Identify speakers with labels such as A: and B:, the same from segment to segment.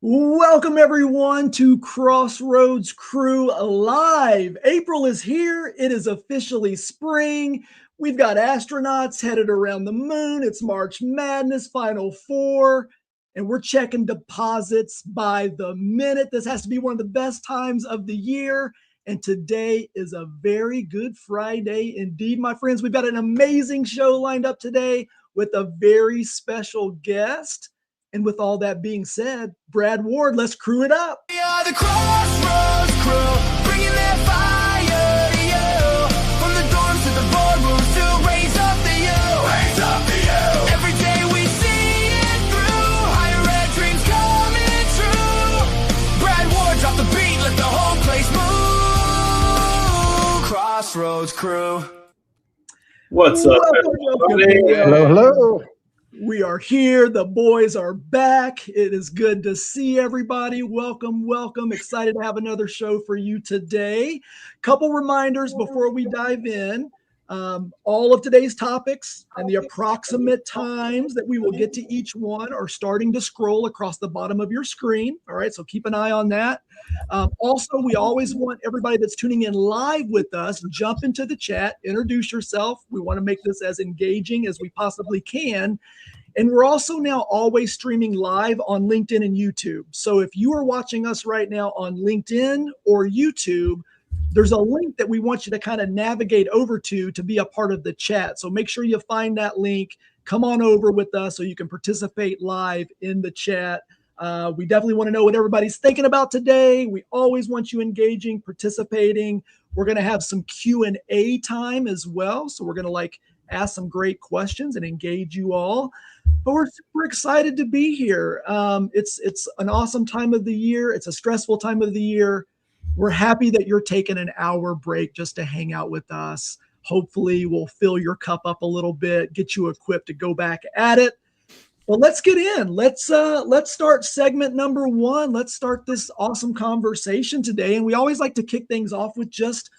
A: Welcome everyone to Crossroads Crew Live. April is here. It is officially spring. We've got astronauts headed around the moon. It's March Madness, Final Four, and we're checking deposits by the minute. This has to be one of the best times of the year. And today is a very good Friday indeed, my friends. We've got an amazing show lined up today with a very special guest. And with all that being said, Brad Ward, let's crew it up.
B: We are the Crossroads crew, bringing that fire to you. From the dorms to the boardrooms to raise up the you. Raise up the you. Every day we see it through. Higher ed dreams coming true. Brad Ward, drop the beat, let the whole place move. Crossroads crew.
C: What's up, everybody?
A: Hello, hello. We are here. The boys are back. It is good to see everybody. Welcome, welcome. Excited to have another show for you today. Couple reminders before we dive in. All of today's topics and the approximate times that we will get to each one are starting to scroll across the bottom of your screen. All right, so keep an eye on that. Also, we always want everybody that's tuning in live with us, jump into the chat, introduce yourself. We want to make this as engaging as we possibly can. And we're also now always streaming live on LinkedIn and YouTube. So if you are watching us right now on LinkedIn or YouTube, there's a link that we want you to kind of navigate over to be a part of the chat. So make sure you find that link. Come on over with us so you can participate live in the chat. We definitely want to know what everybody's thinking about today. We always want you engaging, participating. We're going to have some Q&A time as well. So we're going to ask some great questions and engage you all. But we're super excited to be here. It's an awesome time of the year. It's a stressful time of the year. We're happy that you're taking an hour break just to hang out with us. Hopefully we'll fill your cup up a little bit, get you equipped to go back at it. Well, let's get in. Let's start segment number one. Let's start this awesome conversation today. And we always like to kick things off with just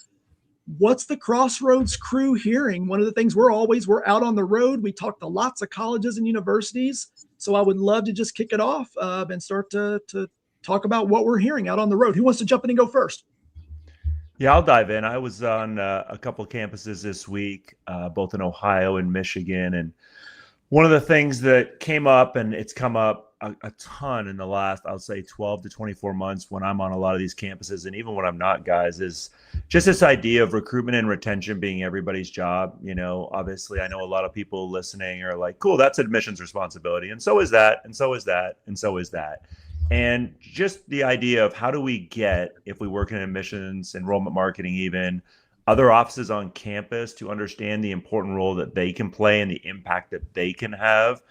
A: what's the Crossroads crew hearing? One of the things we're out on the road. We talk to lots of colleges and universities. So I would love to just kick it off and start to talk about what we're hearing out on the road. Who wants to jump in and go first?
D: Yeah, I'll dive in. I was on a couple of campuses this week, both in Ohio and Michigan. And one of the things that came up, and it's come up a ton in the last, I'll say 12 to 24 months when I'm on a lot of these campuses, and even when I'm not, guys, is just this idea of recruitment and retention being everybody's job. You know, obviously, I know a lot of people listening are like, cool, that's admissions responsibility. And so is that, and so is that, and so is that. And just the idea of how do we get, if we work in admissions, enrollment marketing, even other offices on campus to understand the important role that they can play and the impact that they can have,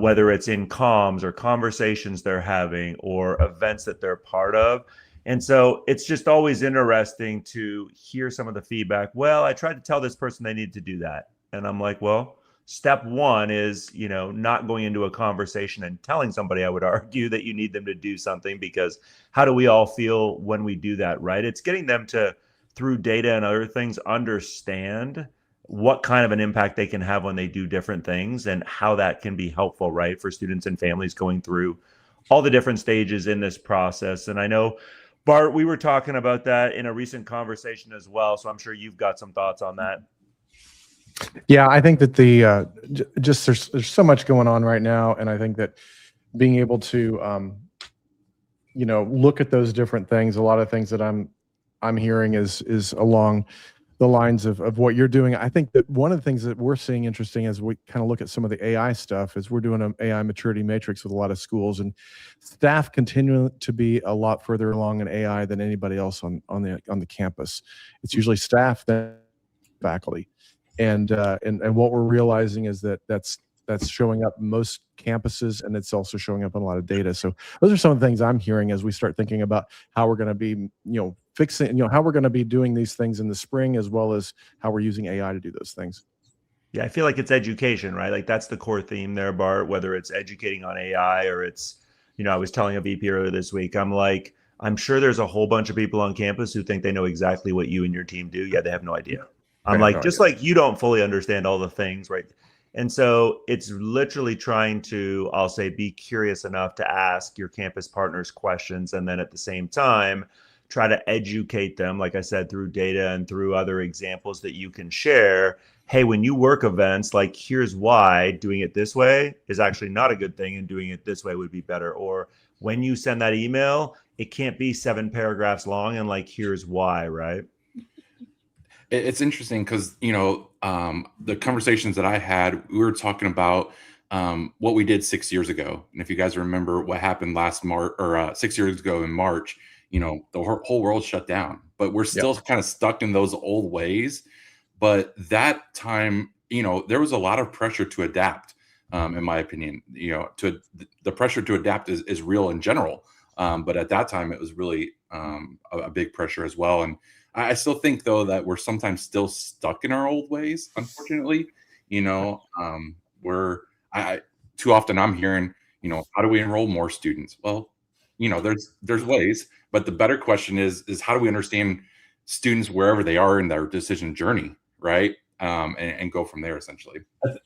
D: whether it's in comms or conversations they're having or events that they're part of. And so it's just always interesting to hear some of the feedback. Well, I tried to tell this person they need to do that. And I'm like, well, step one is, not going into a conversation and telling somebody, I would argue, that you need them to do something, because how do we all feel when we do that, right? It's getting them to, through data and other things, understand what kind of an impact they can have when they do different things and how that can be helpful, right, for students and families going through all the different stages in this process. And I know, Bart, we were talking about that in a recent conversation as well, so I'm sure you've got some thoughts on that.
E: Yeah, I think that there's so much going on right now, and I think that being able to look at those different things, a lot of things that I'm hearing is along the lines of what you're doing. I think that one of the things that we're seeing interesting as we kind of look at some of the AI stuff is we're doing an AI maturity matrix with a lot of schools, and staff continue to be a lot further along in AI than anybody else on the campus. It's usually staff than faculty. And what we're realizing is that that's showing up most campuses, and it's also showing up in a lot of data. So those are some of the things I'm hearing as we start thinking about how we're going to be, fixing, how we're going to be doing these things in the spring, as well as how we're using AI to do those things.
D: Yeah, I feel like it's education, right? Like that's the core theme there, Bart, whether it's educating on AI or it's, I was telling a VP earlier this week, I'm like, I'm sure there's a whole bunch of people on campus who think they know exactly what you and your team do. Yeah, they have no idea. I'm like, just like you don't fully understand all the things, right? And so it's literally trying to, I'll say, be curious enough to ask your campus partners questions, and then at the same time, try to educate them, like I said, through data and through other examples that you can share. Hey, when you work events, like, here's why doing it this way is actually not a good thing, and doing it this way would be better. Or when you send that email, it can't be 7 paragraphs long, and like, here's why, right?
F: It's interesting because, the conversations that I had, we were talking about what we did 6 years ago. And if you guys remember what happened last March, or 6 years ago in March, the whole world shut down. But we're still kind of stuck in those old ways. But that time, there was a lot of pressure to adapt, in my opinion. The pressure to adapt is real in general. But at that time, it was really a big pressure as well. And I still think, though, that we're sometimes still stuck in our old ways, unfortunately. Too often I'm hearing, how do we enroll more students? Well, there's ways, but the better question is how do we understand students wherever they are in their decision journey, right? And go from there, essentially.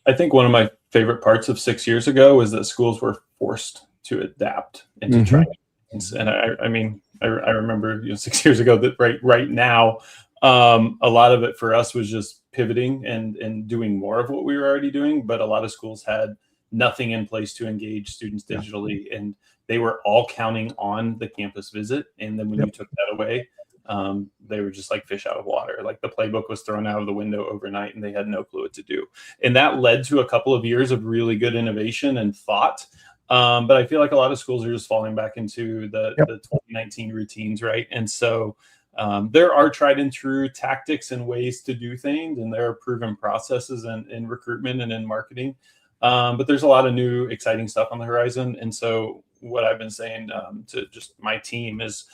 C: I think one of my favorite parts of 6 years ago is that schools were forced to adapt and to try. And I remember 6 years ago that right now, a lot of it for us was just pivoting and doing more of what we were already doing. But a lot of schools had nothing in place to engage students digitally, and they were all counting on the campus visit. And then when you took that away, they were just like fish out of water. Like, the playbook was thrown out of the window overnight, and they had no clue what to do. And that led to a couple of years of really good innovation and thought. But I feel like a lot of schools are just falling back into the 2019 routines, right? And so there are tried and true tactics and ways to do things, and there are proven processes in recruitment and in marketing. But there's a lot of new, exciting stuff on the horizon. And so what I've been saying to just my team is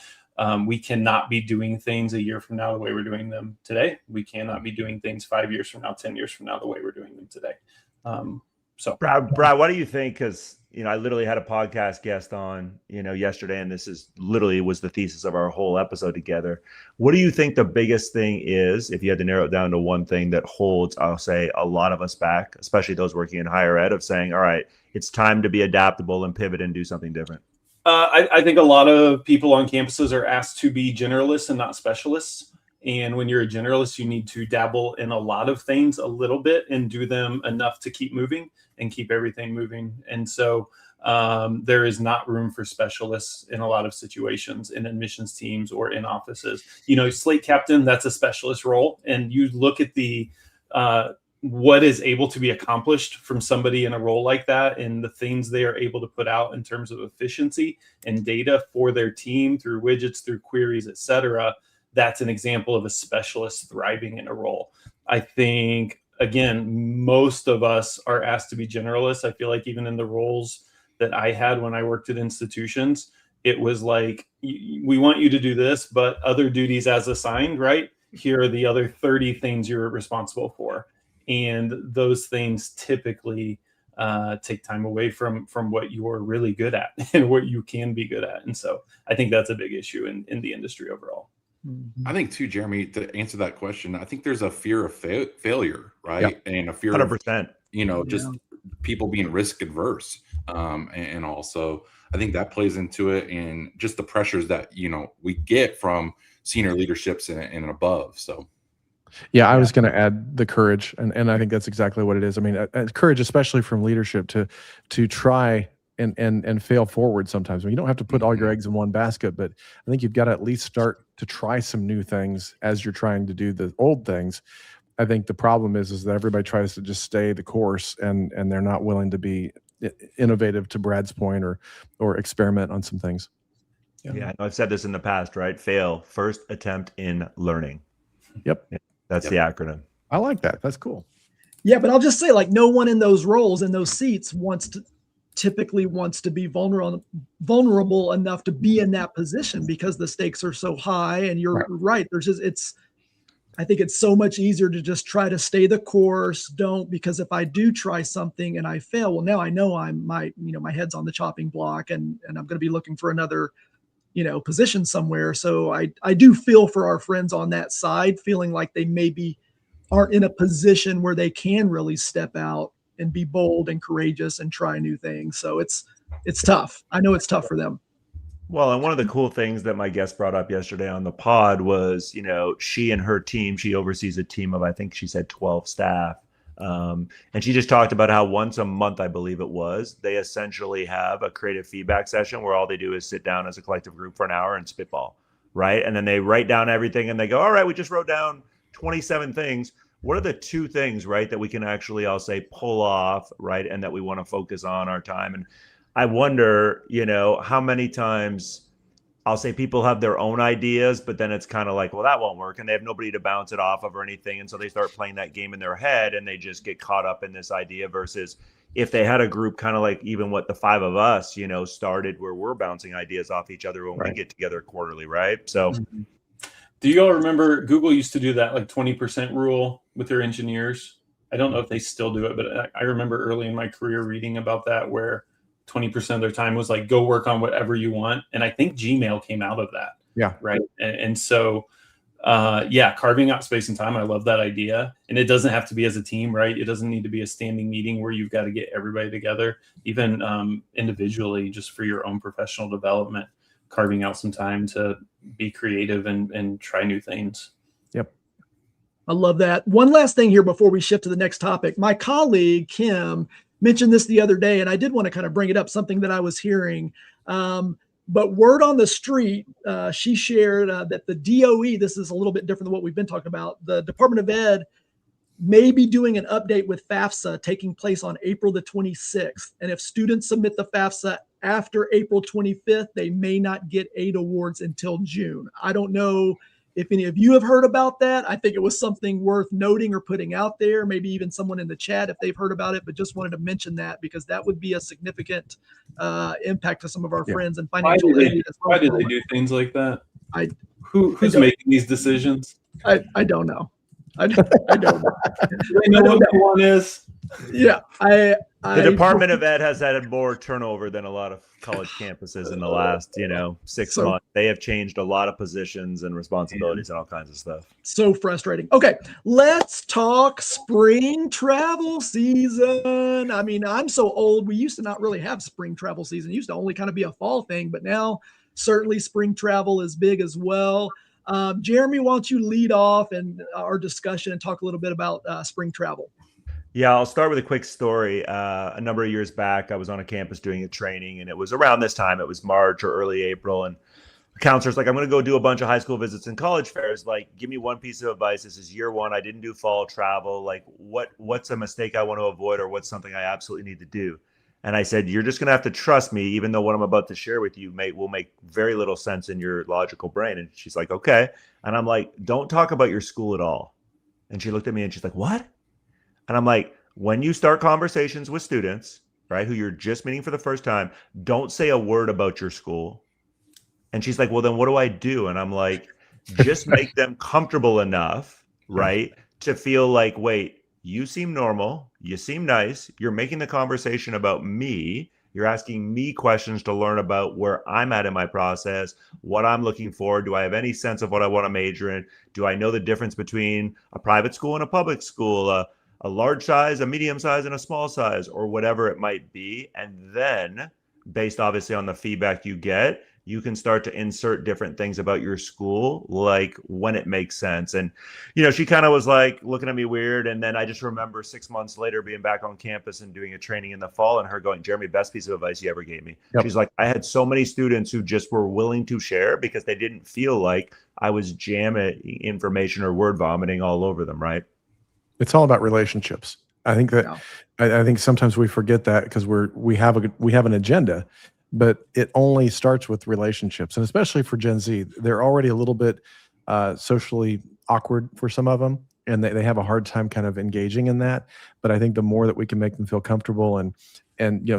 C: we cannot be doing things a year from now the way we're doing them today. We cannot be doing things 5 years from now, 10 years from now, the way we're doing them today. So
D: Brad, what do you think? Because, I literally had a podcast guest on, yesterday, and this was the thesis of our whole episode together. What do you think the biggest thing is, if you had to narrow it down to one thing that holds, I'll say, a lot of us back, especially those working in higher ed, of saying, all right, it's time to be adaptable and pivot and do something different?
C: I think a lot of people on campuses are asked to be generalists and not specialists. And when you're a generalist, you need to dabble in a lot of things a little bit and do them enough to keep moving and keep everything moving. And so there is not room for specialists in a lot of situations in admissions teams or in offices. Slate captain, that's a specialist role. And you look at the what is able to be accomplished from somebody in a role like that, and the things they are able to put out in terms of efficiency and data for their team through widgets, through queries, et cetera. That's an example of a specialist thriving in a role. I think, again, most of us are asked to be generalists. I feel like even in the roles that I had when I worked at institutions, it was like, we want you to do this, but other duties as assigned, right? Here are the other 30 things you're responsible for. And those things typically take time away from what you're really good at and what you can be good at. And so I think that's a big issue in the industry overall.
F: I think too, Jeremy, to answer that question, I think there's a fear of failure, right?
D: Yeah.
F: And a fear
D: 100%.
F: of, just people being risk adverse. And also, I think that plays into it, and just the pressures that, we get from senior leaderships and above. So.
E: Yeah, I was going to add the courage, and I think that's exactly what it is. I mean, courage, especially from leadership, to try and fail forward sometimes. I mean, you don't have to put all your eggs in one basket, but I think you've got to at least start to try some new things as you're trying to do the old things. I think the problem is that everybody tries to just stay the course, and they're not willing to be innovative, to Brad's point, or experiment on some things.
D: Yeah, I've said this in the past, right? Fail, first attempt in learning.
E: Yep.
D: That's the acronym.
E: I like that. That's cool.
A: Yeah, but I'll just say, like, no one in those roles, in those seats, typically wants to be vulnerable enough to be in that position, because the stakes are so high. And you're right. I think it's so much easier to just try to stay the course. Because if I do try something and I fail, well, now I know my head's on the chopping block, and I'm going to be looking for another position somewhere. So I do feel for our friends on that side, feeling like they maybe aren't in a position where they can really step out and be bold and courageous and try new things. So it's tough. I know it's tough for them.
D: Well, and one of the cool things that my guest brought up yesterday on the pod was, she and her team, she oversees a team of, I think she said 12 staff. And she just talked about how once a month, I believe it was, they essentially have a creative feedback session where all they do is sit down as a collective group for an hour and spitball, right? And then they write down everything and they go, all right, we just wrote down 27 things. What are the 2 things, right, that we can actually, I'll say, pull off, right, and that we want to focus on our time? And I wonder, how many times I'll say people have their own ideas, but then it's kind of like, well, that won't work. And they have nobody to bounce it off of or anything. And so they start playing that game in their head and they just get caught up in this idea versus if they had a group kind of like even what the 5 of us, started where we're bouncing ideas off each other when we get together quarterly, right? So
C: do you all remember Google used to do that like 20% rule with their engineers? I don't know if they still do it, but I remember early in my career reading about that where 20% of their time was like, go work on whatever you want. And I think Gmail came out of that.
E: Yeah.
C: Right. And so, carving out space and time. I love that idea. And it doesn't have to be as a team, right? It doesn't need to be a standing meeting where you've got to get everybody together, even individually, just for your own professional development, carving out some time to be creative and try new things.
E: Yep.
A: I love that. One last thing here before we shift to the next topic. My colleague, Kim, mentioned this the other day, and I did want to kind of bring it up, something that I was hearing. But word on the street, she shared that the DOE, this is a little bit different than what we've been talking about, the Department of Ed may be doing an update with FAFSA taking place on April the 26th. And if students submit the FAFSA after April 25th, they may not get aid awards until June. I don't know if any of you have heard about that. I think it was something worth noting or putting out there, maybe even someone in the chat if they've heard about it, but just wanted to mention that because that would be a significant impact to some of our friends and financial aid as well.
C: Why did they do things like that? Who's making these decisions?
A: I don't know. I don't know.
C: They know what that one is.
A: Yeah.
D: The Department of Ed has had more turnover than a lot of college campuses in the last, 6 months. They have changed a lot of positions and responsibilities and all kinds of stuff.
A: So frustrating. Okay, let's talk spring travel season. I mean, I'm so old. We used to not really have spring travel season. It used to only kind of be a fall thing, but now certainly spring travel is big as well. Jeremy, why don't you lead off and our discussion and talk a little bit about spring travel?
D: Yeah, I'll start with a quick story. A number of years back, I was on a campus doing a training, and it was around this time. It was March or early April, and the counselor's like, I'm going to go do a bunch of high school visits and college fairs. Like, give me one piece of advice. This is year 1. I didn't do fall travel. Like, what's a mistake I want to avoid or what's something I absolutely need to do? And I said, you're just going to have to trust me, even though what I'm about to share with you will make very little sense in your logical brain. And she's like, okay. And I'm like, don't talk about your school at all. And she looked at me and she's like, what? And I'm like, when you start conversations with students, right, who you're just meeting for the first time, don't say a word about your school. And she's like, well, then what do I do? And I'm like, just make them comfortable enough, right, to feel like, wait, you seem normal. You seem nice. You're making the conversation about me. You're asking me questions to learn about where I'm at in my process, what I'm looking for. Do I have any sense of what I want to major in? Do I know the difference between a private school and a public school, a large size, a medium size, and a small size, or whatever it might be? And then, based obviously on the feedback you get, you can start to insert different things about your school, like when it makes sense. And, she kind of was like looking at me weird. And then I just remember 6 months later being back on campus and doing a training in the fall and her going, Jeremy, best piece of advice you ever gave me. Yep. She's like, I had so many students who just were willing to share because they didn't feel like I was jamming information or word vomiting all over them, right?
E: It's all about relationships. I think that I think sometimes we forget that because we have an agenda, but it only starts with relationships. And especially for Gen Z, they're already a little bit socially awkward for some of them, and they have a hard time kind of engaging in that. But I think the more that we can make them feel comfortable and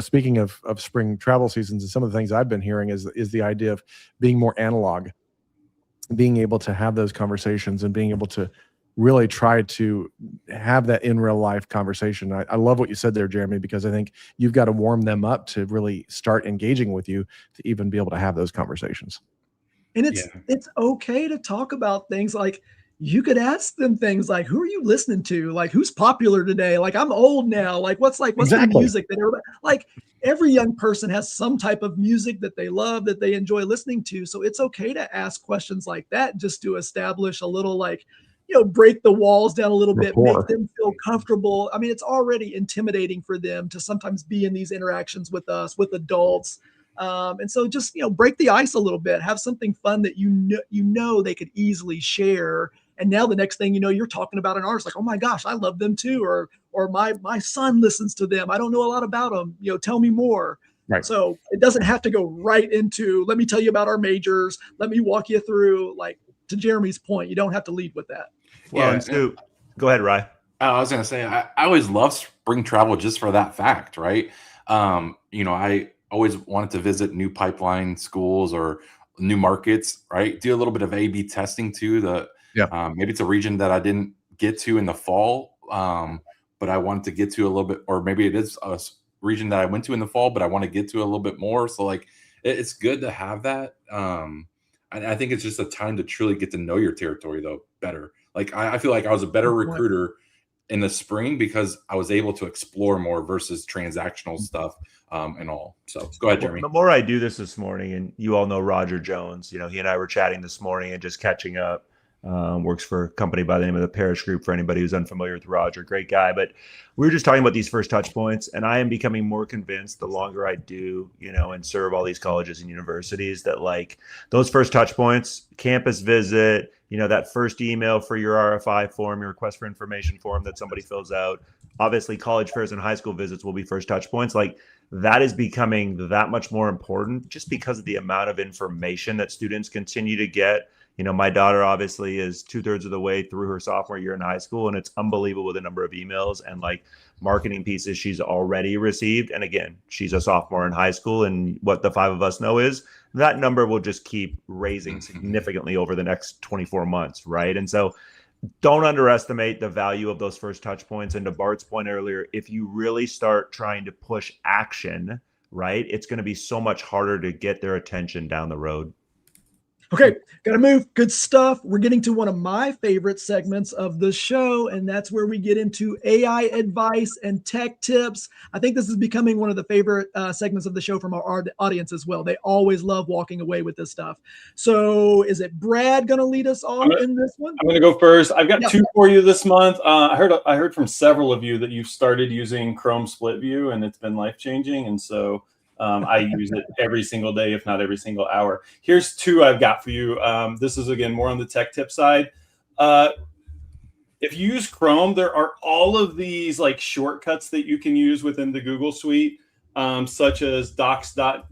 E: speaking of spring travel seasons, and some of the things I've been hearing is the idea of being more analog, being able to have those conversations and being able to really try to have that in real life conversation. I love what you said there, Jeremy, because I think you've got to warm them up to really start engaging with you to even be able to have those conversations.
A: And it's okay to talk about things like, you could ask them things like, who are you listening to? Like, who's popular today? Like, I'm old now. Like, what's the
E: Exactly.
A: music that everybody, like, every young person has some type of music that they love, that they enjoy listening to. So it's okay to ask questions like that, just to establish a little, like, break the walls down a little bit, make
E: Rapport.
A: them feel comfortable. I mean, it's already intimidating for them to sometimes be in these interactions with us, with adults. And so just, break the ice a little bit, have something fun that they could easily share. And now the next thing you know, you're talking about an artist like, oh my gosh, I love them too, or my son listens to them. I don't know a lot about them. Tell me more.
E: Right.
A: So it doesn't have to go right into, let me tell you about our majors. Let me walk you through, like, to Jeremy's point, you don't have to lead with that.
D: Well,
F: Yeah,
D: and Stu, go ahead, Rye.
F: I was gonna say I always love spring travel just for that fact, right? I always wanted to visit new pipeline schools or new markets, right? Do a little bit of A/B testing too. Maybe it's a region that I didn't get to in the fall, but I wanted to get to a little bit, or maybe it is a region that I went to in the fall, but I want to get to a little bit more. So like, it's good to have that. I think it's just a time to truly get to know your territory though better. Like I feel like I was a better recruiter in the spring because I was able to explore more versus transactional stuff and all. So go ahead, Jeremy.
D: The more I do this morning, and you all know Roger Jones, he and I were chatting this morning and just catching up. Works for a company by the name of the Parish Group, for anybody who's unfamiliar with Roger. Great guy. But we were just talking about these first touch points, and I am becoming more convinced the longer I do, and serve all these colleges and universities, that like those first touch points, campus visit, that first email for your RFI form, your request for information form that somebody fills out. Obviously, college fairs and high school visits will be first touch points. Like, that is becoming that much more important just because of the amount of information that students continue to get. My daughter obviously is 2/3 of the way through her sophomore year in high school, and it's unbelievable the number of emails and like marketing pieces she's already received. And again, she's a sophomore in high school, and what the five of us know is that number will just keep raising significantly over the next 24 months, right? And so don't underestimate the value of those first touch points. And to Bart's point earlier, if you really start trying to push action, right, it's going to be so much harder to get their attention down the road.
A: Okay, got to move. Good stuff. We're getting to one of my favorite segments of the show, and that's where we get into AI advice and tech tips. I think this is becoming one of the favorite segments of the show from our audience as well. They always love walking away with this stuff. So is it Brad going to lead us off in this one?
C: I'm going to go first. I've got two for you this month. I heard from several of you that you've started using Chrome Split View, and it's been life-changing, and so I use it every single day, if not every single hour. Here's two I've got for you. This is, again, more on the tech tip side. If you use Chrome, there are all of these like shortcuts that you can use within the Google suite, such as docs.new,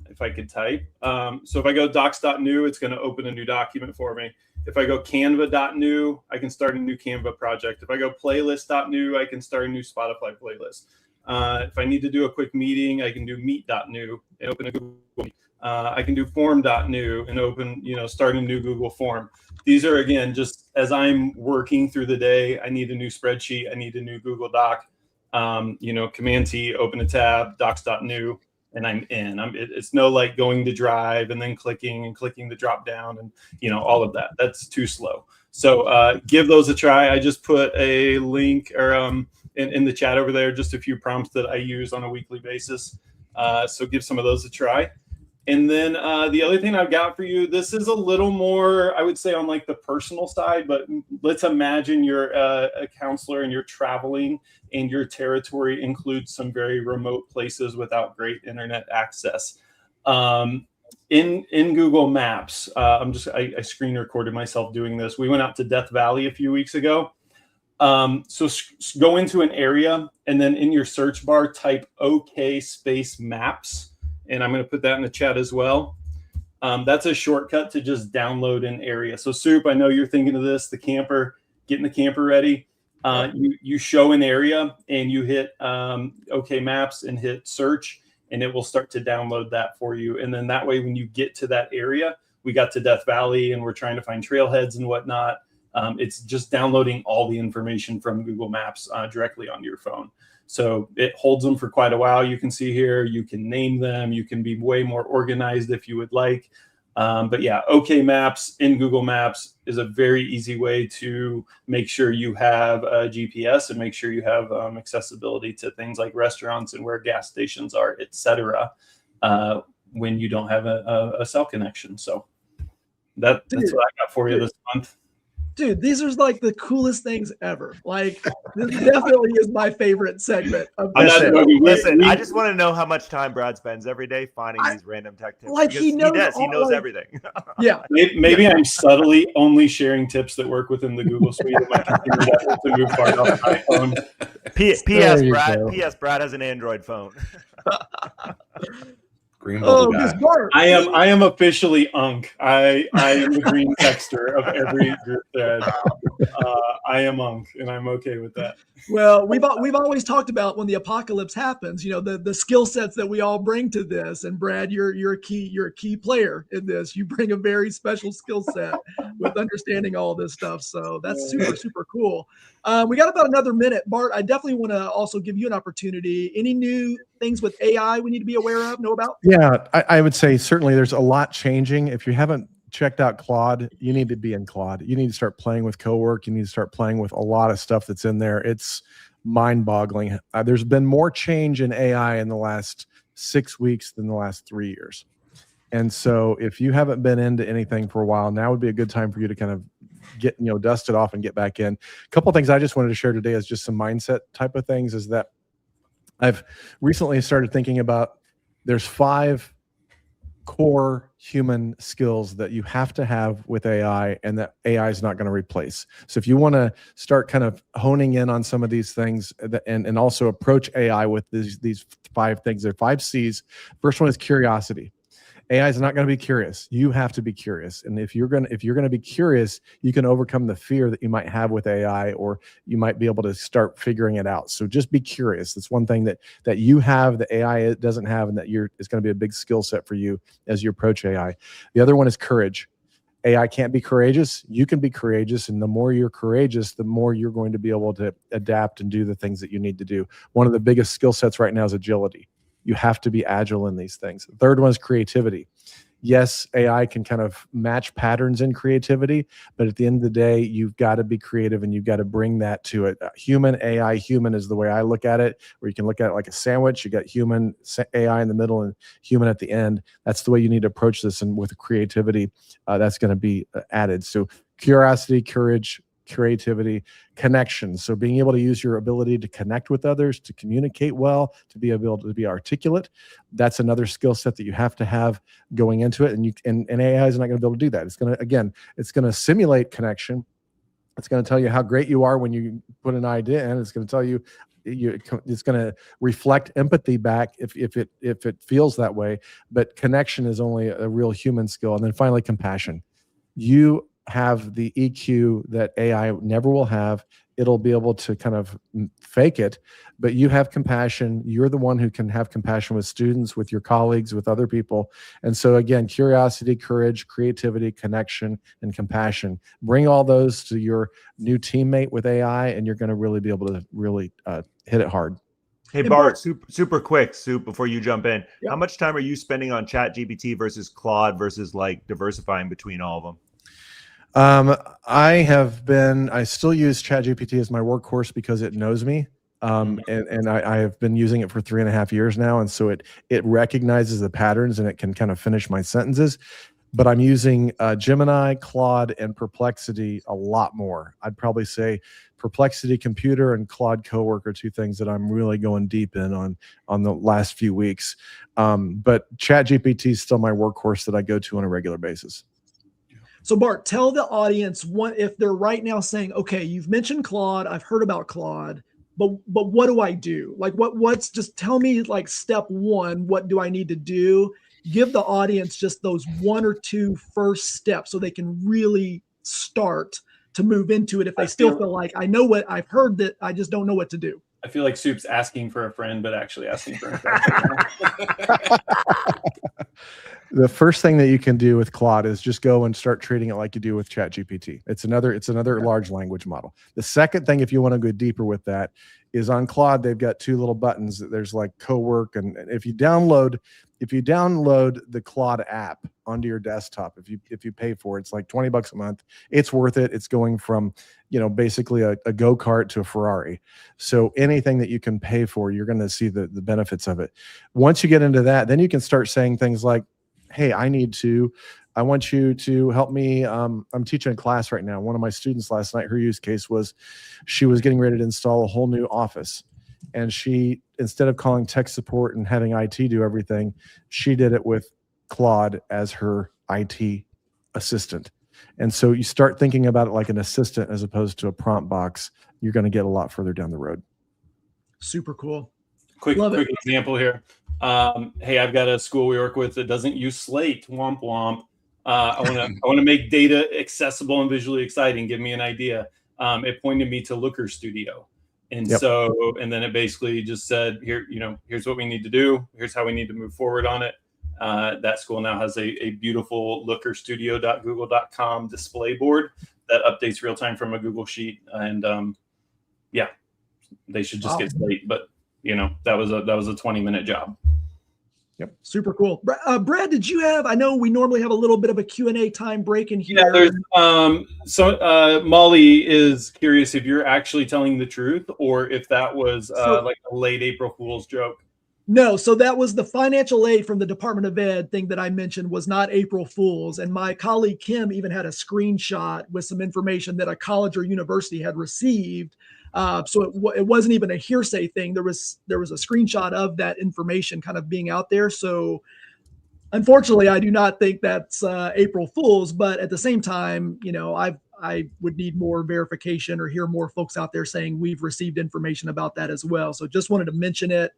C: if I could type. So if I go docs.new, it's going to open a new document for me. If I go canva.new, I can start a new Canva project. If I go playlist.new, I can start a new Spotify playlist. If I need to do a quick meeting, I can do meet.new and open a Google Meet. I can do form.new and open, start a new Google form. These are, again, just as I'm working through the day, I need a new spreadsheet. I need a new Google Doc. Command T, open a tab, docs.new, and I'm in. It's no like going to Drive and then clicking the drop down and, all of that. That's too slow. So give those a try. I just put a link or in the chat over there, just a few prompts that I use on a weekly basis. So give some of those a try. And then the other thing I've got for you, this is a little more, I would say, on like the personal side, but let's imagine you're a counselor and you're traveling and your territory includes some very remote places without great internet access. In Google Maps, I screen recorded myself doing this. We went out to Death Valley a few weeks ago. So go into an area and then in your search bar, type OK space maps. And I'm going to put that in the chat as well. That's a shortcut to just download an area. So Soup, I know you're thinking of this, the camper, getting the camper ready. You show an area and you hit OK Maps and hit search, and it will start to download that for you. And then that way, when you get to that area, we got to Death Valley and we're trying to find trailheads and whatnot. It's just downloading all the information from Google Maps directly onto your phone. So it holds them for quite a while. You can see here, you can name them. You can be way more organized if you would like. But yeah, OK Maps in Google Maps is a very easy way to make sure you have a GPS and make sure you have accessibility to things like restaurants and where gas stations are, etc. When you don't have a cell connection. So that's what I got for you this month.
A: Dude, these are like the coolest things ever. Like, this definitely is my favorite segment of the show.
D: Listen, I just want to know how much time Brad spends every day finding these random tech tips.
A: Like, he knows
D: everything.
A: Yeah.
C: Maybe I'm subtly only sharing tips that work within the Google Suite of my computer to move far off my phone.
D: P.S. Brad has an Android phone.
F: Green bubble guy.
C: I am officially Unk. I am the green texter of every group thread. I am Unk, and I'm okay with that.
A: Well, we've always talked about when the apocalypse happens, you know, the skill sets that we all bring to this. And Brad, you're a key player in this. You bring a very special skill set with understanding all this stuff. So that's super cool. We got about another minute. Bart, I definitely want to also give you an opportunity. Any new things with AI we need to be aware of, know about?
E: Yeah, I would say certainly there's a lot changing. If you haven't checked out Claude, you need to be in Claude. You need to start playing with co-work. You need to start playing with a lot of stuff that's in there. It's mind-boggling. There's been more change in AI in the last 6 weeks than the last 3 years. And so if you haven't been into anything for a while, now would be a good time for you to kind of get, dust it off and get back in. A couple of things I just wanted to share today is just some mindset type of things, is that I've recently started thinking about, there's 5 core human skills that you have to have with AI, and that AI is not going to replace. So if you want to start kind of honing in on some of these things and also approach AI with these 5 things, there are 5 C's. First one is curiosity. AI is not going to be curious. You have to be curious. And if you're going to be curious, you can overcome the fear that you might have with AI, or you might be able to start figuring it out. So just be curious. That's one thing that you have that AI doesn't have, and that is going to be a big skill set for you as you approach AI. The other one is courage. AI can't be courageous. You can be courageous. And the more you're courageous, the more you're going to be able to adapt and do the things that you need to do. One of the biggest skill sets right now is agility. You have to be agile in these things. The third one is creativity. Yes, AI can kind of match patterns in creativity, but at the end of the day, you've got to be creative, and you've got to bring that to it. Human, AI, human is the way I look at it, where you can look at it like a sandwich. You got human, AI in the middle, and human at the end. That's the way you need to approach this. And with creativity, that's going to be added. So curiosity, courage, creativity, connection. So being able to use your ability to connect with others, to communicate well, to be able to be articulate. That's another skill set that you have to have going into it. And AI is not going to be able to do that. It's going to simulate connection. It's going to tell you how great you are when you put an idea in. It's going to tell you, it's going to reflect empathy back if it feels that way. But connection is only a real human skill. And then finally, compassion. You have the EQ that AI never will have. It'll be able to kind of fake it, but you have compassion. You're the one who can have compassion with students, with your colleagues, with other people. And so again, curiosity, courage, creativity, connection, and compassion. Bring all those to your new teammate with AI, and you're going to really be able to really hit it hard.
D: Hey, Bart, super quick, before you jump in.
A: Yep.
D: How much time are you spending on ChatGPT versus Claude versus like diversifying between all of them?
E: I still use ChatGPT as my workhorse because it knows me. And I have been using it for 3.5 years now. And so it recognizes the patterns, and it can kind of finish my sentences. But I'm using Gemini, Claude, and Perplexity a lot more. I'd probably say Perplexity Computer and Claude Cowork are 2 things that I'm really going deep in on the last few weeks. But ChatGPT is still my workhorse that I go to on a regular basis.
A: So Bart, tell the audience if they're right now saying, okay, you've mentioned Claude, I've heard about Claude, but what do I do? Like just tell me like step 1, what do I need to do? Give the audience just those 1 or 2 first steps so they can really start to move into it if they still feel like, I know what I've heard, that I just don't know what to do.
C: I feel like Soup's asking for a friend, but actually asking for himself.
E: The first thing that you can do with Claude is just go and start treating it like you do with ChatGPT. It's another large language model. The second thing, if you want to go deeper with that, is on Claude. They've got 2 little buttons. There's like co-work, and if you download the Claude app onto your desktop, if you pay for it, it's like $20 a month. It's worth it. It's going from, basically a go-kart to a Ferrari. So anything that you can pay for, you're going to see the benefits of it. Once you get into that, then you can start saying things like, hey, I want you to help me. I'm teaching a class right now. One of my students last night, her use case was she was getting ready to install a whole new office. And she, instead of calling tech support and having IT do everything, she did it with Claude as her IT assistant. And so you start thinking about it like an assistant as opposed to a prompt box. You're going to get a lot further down the road.
A: Super cool.
C: Quick example here. Hey, I've got a school we work with that doesn't use Slate. Womp womp. I want to make data accessible and visually exciting. Give me an idea. It pointed me to Looker Studio. And and then it basically just said, here's what we need to do. Here's how we need to move forward on it. That school now has a beautiful lookerstudio.google.com display board that updates real time from a Google Sheet. And they should just get Slate. But that was a 20-minute job.
E: Yep.
A: Super cool. Brad, did you have, I know we normally have a little bit of a Q&A time break in here.
C: Yeah, there's, Molly is curious if you're actually telling the truth or if that was like a late April Fool's joke.
A: No, so that was the financial aid from the Department of Ed thing that I mentioned was not April Fool's. And my colleague Kim even had a screenshot with some information that a college or university had received. So it wasn't even a hearsay thing. There was a screenshot of that information kind of being out there. So unfortunately, I do not think that's April Fool's. But at the same time, I would need more verification or hear more folks out there saying we've received information about that as well. So just wanted to mention it,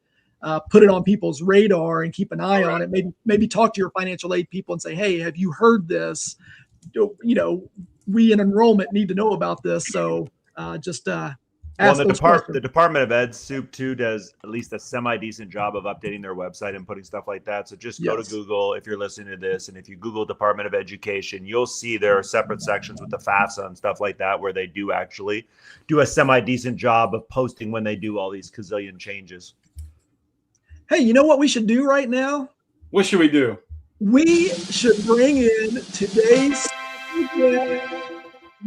A: put it on people's radar and keep an eye on it. Maybe talk to your financial aid people and say, hey, have you heard this? We in enrollment need to know about this. So
D: the Department of Ed, Soup too, does at least a semi-decent job of updating their website and putting stuff like that. So just go to Google if you're listening to this, and if you Google Department of Education, you'll see there are separate sections with the FAFSA and stuff like that where they do actually do a semi-decent job of posting when they do all these gazillion changes.
A: Hey, you know what we should do right now?
C: What should we do?
A: We should bring in today's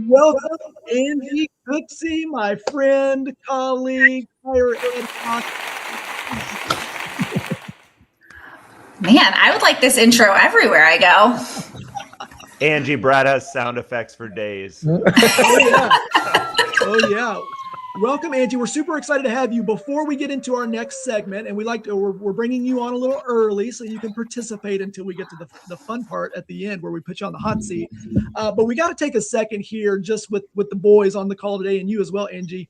A: welcome, Angie Cooksey, my friend, colleague, higher ed.
G: Man, I would like this intro everywhere I go.
D: Angie, Brad has sound effects for days.
A: Oh yeah. Welcome, Angie. We're super excited to have you. Before we get into our next segment, and we're bringing you on a little early so you can participate until we get to the fun part at the end where we put you on the hot seat. But we got to take a second here just with the boys on the call today and you as well, Angie.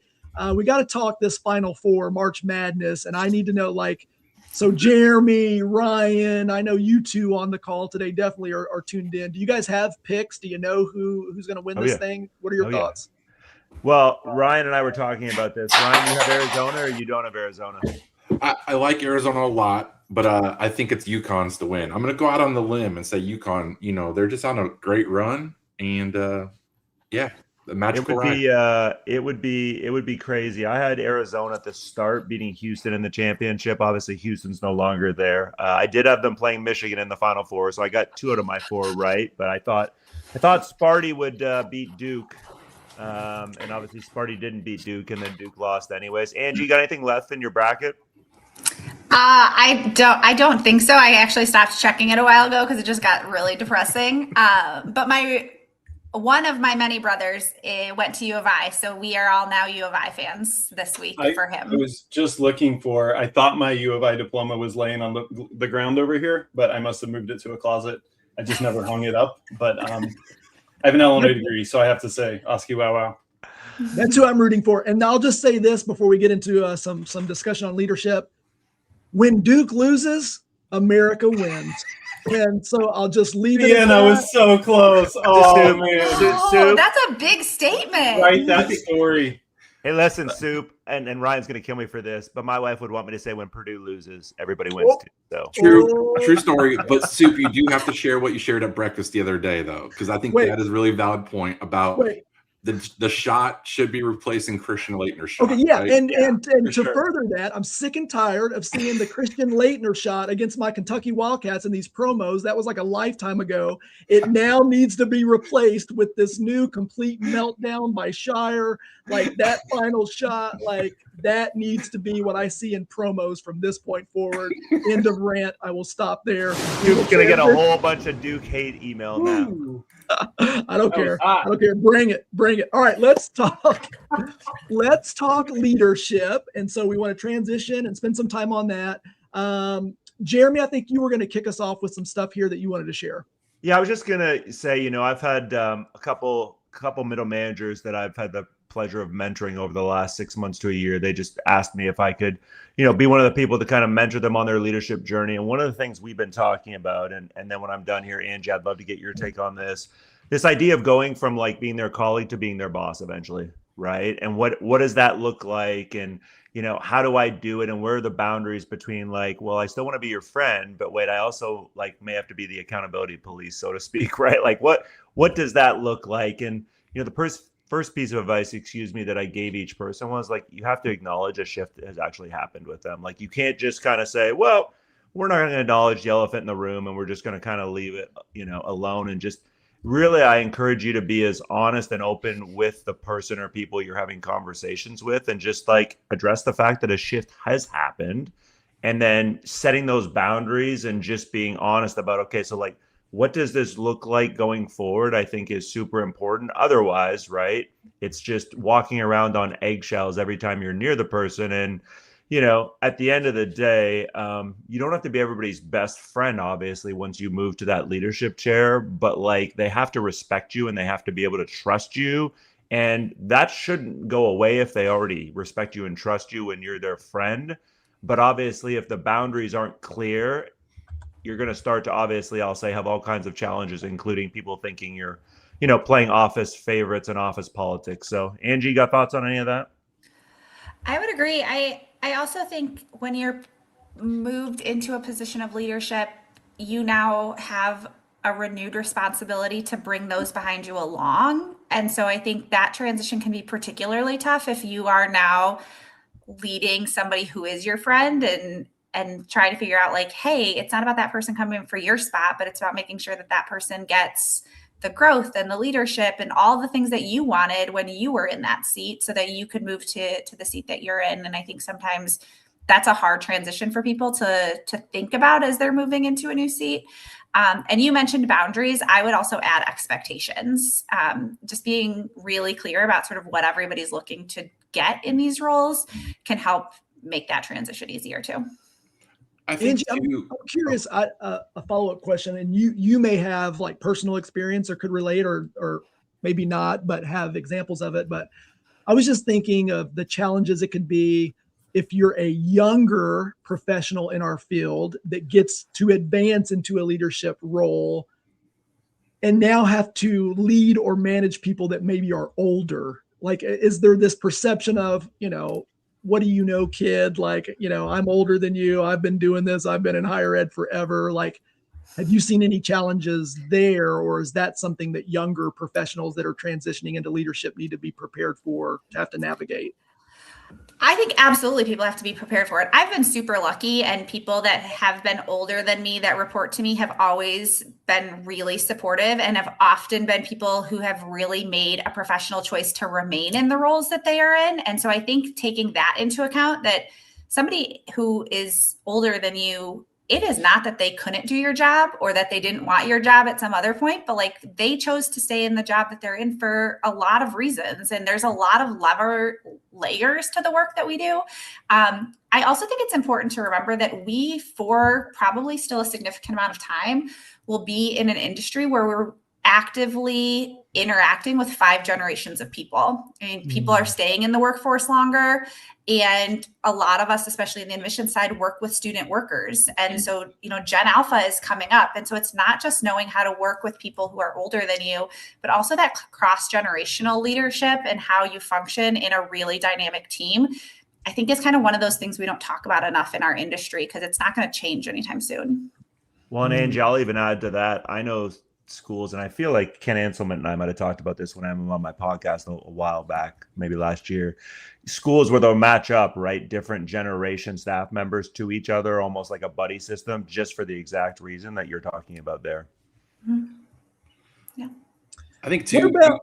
A: We got to talk this Final Four, March Madness, and I need to know, so Jeremy, Ryan, I know you two on the call today definitely are tuned in. Do you guys have picks? Do you know who's going to win this thing? What are your thoughts?
D: Yeah. Well, Ryan and I were talking about this. Ryan, you have Arizona or you don't have Arizona?
F: I like Arizona a lot, but I think it's UConn's to win. I'm going to go out on the limb and say UConn. They're just on a great run, and the magical ride.
D: It would be crazy. I had Arizona at the start beating Houston in the championship. Obviously, Houston's no longer there. I did have them playing Michigan in the Final Four, so I got 2 out of my 4 right. But I thought Sparty would beat Duke. And obviously Sparty didn't beat Duke, and then Duke lost anyways. Angie, you got anything left in your bracket?
G: I don't think so. I actually stopped checking it a while ago because it just got really depressing. But one of my many brothers went to U of I, so we are all now U of I fans this week for him.
C: I was just I thought my U of I diploma was laying on the ground over here, but I must have moved it to a closet. I just never hung it up. But I have an Illinois degree, so I have to say, Oski wow wow.
A: That's who I'm rooting for. And I'll just say this before we get into some discussion on leadership. When Duke loses, America wins. And so I'll just leave it.
C: Yeah, that was so close. Oh, man.
G: Soup. That's a big statement.
C: Write that story.
D: Hey, listen, Soup, and Ryan's going to kill me for this, but my wife would want me to say when Purdue loses, everybody wins too. So
F: True story. But Soup, you do have to share what you shared at breakfast the other day, though, because I think that is a really valid point about the shot should be replacing Christian Leitner's shot.
A: Okay, yeah,
F: right?
A: and to
C: sure.
A: further that, I'm sick and tired of seeing the Christian Leitner shot against my Kentucky Wildcats in these promos. That was like a lifetime ago. It now needs to be replaced with this new complete meltdown by Shire. Like that final shot, like that needs to be what I see in promos from this point forward. End of rant. I will stop there.
D: Duke's gonna get a whole bunch of Duke hate email now.
C: Ooh,
A: I don't
C: that was
A: care.
C: hot.
A: I don't care. Bring it. Bring it. All right, let's talk. Let's talk leadership. And so we want to transition and spend some time on that. Jeremy, I think you were going to kick us off with some stuff here that you wanted to share.
D: Yeah, I was just gonna say, I've had a couple middle managers that I've had the pleasure of mentoring over the last 6 months to a year. They just asked me if I could, be one of the people to kind of mentor them on their leadership journey. And one of the things we've been talking about, and then when I'm done here, Angie, I'd love to get your take on this idea of going from like being their colleague to being their boss eventually, right? And what does that look like? And how do I do it? And where are the boundaries between like, well, I still want to be your friend, but wait, I also like may have to be the accountability police, so to speak, right? Like what does that look like? And the first piece of advice, that I gave each person was like, you have to acknowledge a shift that has actually happened with them. Like you can't just kind of say, well, we're not going to acknowledge the elephant in the room and we're just going to kind of leave it, alone. And just really, I encourage you to be as honest and open with the person or people you're having conversations with, and just like address the fact that a shift has happened, and then setting those boundaries and just being honest about, okay, so like, what does this look like going forward? I think is super important. Otherwise, right, it's just walking around on eggshells every time you're near the person. And, at the end of the day, you don't have to be everybody's best friend, obviously, once you move to that leadership chair, but like they have to respect you and they have to be able to trust you. And that shouldn't go away if they already respect you and trust you when you're their friend. But obviously, if the boundaries aren't clear, you're going to start to, obviously, I'll say, have all kinds of challenges, including people thinking you're, playing office favorites and office politics. So, Angie, got thoughts on any of that?
G: I would agree. I also think when you're moved into a position of leadership, you now have a renewed responsibility to bring those behind you along. And so I think that transition can be particularly tough if you are now leading somebody who is your friend and try to figure out like, hey, it's not about that person coming in for your spot, but it's about making sure that that person gets the growth and the leadership and all the things that you wanted when you were in that seat so that you could move to the seat that you're in. And I think sometimes that's a hard transition for people to think about as they're moving into a new seat. And you mentioned boundaries. I would also add expectations. Just being really clear about sort of what everybody's looking to get in these roles can help make that transition easier too.
F: I think
A: Angie, I'm curious, a follow-up question, and you may have like personal experience or could relate or maybe not, but have examples of it. But I was just thinking of the challenges it could be if you're a younger professional in our field that gets to advance into a leadership role and now have to lead or manage people that maybe are older. Like, is there this perception of, what do you know, kid? Like, I'm older than you. I've been doing this. I've been in higher ed forever. Like, have you seen any challenges there? Or is that something that younger professionals that are transitioning into leadership need to be prepared for, to have to navigate?
G: I think absolutely people have to be prepared for it. I've been super lucky, and people that have been older than me that report to me have always been really supportive and have often been people who have really made a professional choice to remain in the roles that they are in. And so I think taking that into account, that somebody who is older than you, it is not that they couldn't do your job or that they didn't want your job at some other point, but like they chose to stay in the job that they're in for a lot of reasons. And there's a lot of layers to the work that we do. I also think it's important to remember that we, for probably still a significant amount of time, will be in an industry where we're actively interacting with 5 generations of people. I mean, people are staying in the workforce longer. And a lot of us, especially in the admissions side, work with student workers. And so, Gen Alpha is coming up. And so it's not just knowing how to work with people who are older than you, but also that cross-generational leadership and how you function in a really dynamic team. I think it's kind of one of those things we don't talk about enough in our industry because it's not going to change anytime soon.
D: Well, and Angie, I'll even add to that. I know schools, and I feel like Ken Anselman and I might have talked about this when I'm on my podcast a while back, maybe last year. Schools where they'll match up, right, different generation staff members to each other, almost like a buddy system, just for the exact reason that you're talking about there.
G: Mhm. Yeah.
F: I think too.
A: What about-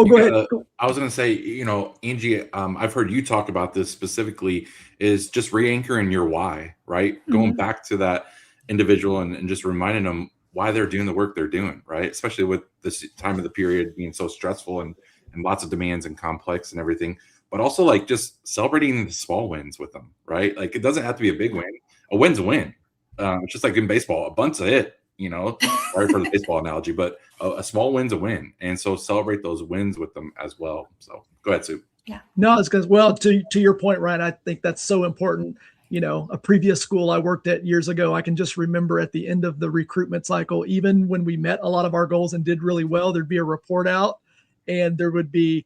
A: go ahead.
F: I was going to say, Angie, I've heard you talk about this specifically, is just re-anchoring your why, right? Going back to that individual and just reminding them why they're doing the work they're doing, right? Especially with this time of the period being so stressful and lots of demands and complex and everything. But also like just celebrating the small wins with them, right? Like it doesn't have to be a big win. A win's a win. It's just like in baseball, a bunt's a hit. Sorry for the baseball analogy, but a small win's a win. And so celebrate those wins with them as well. So go ahead, Sue.
G: Yeah.
A: No, it's because, well, to your point, Ryan, I think that's so important. A previous school I worked at years ago, I can just remember at the end of the recruitment cycle, even when we met a lot of our goals and did really well, there'd be a report out and there would be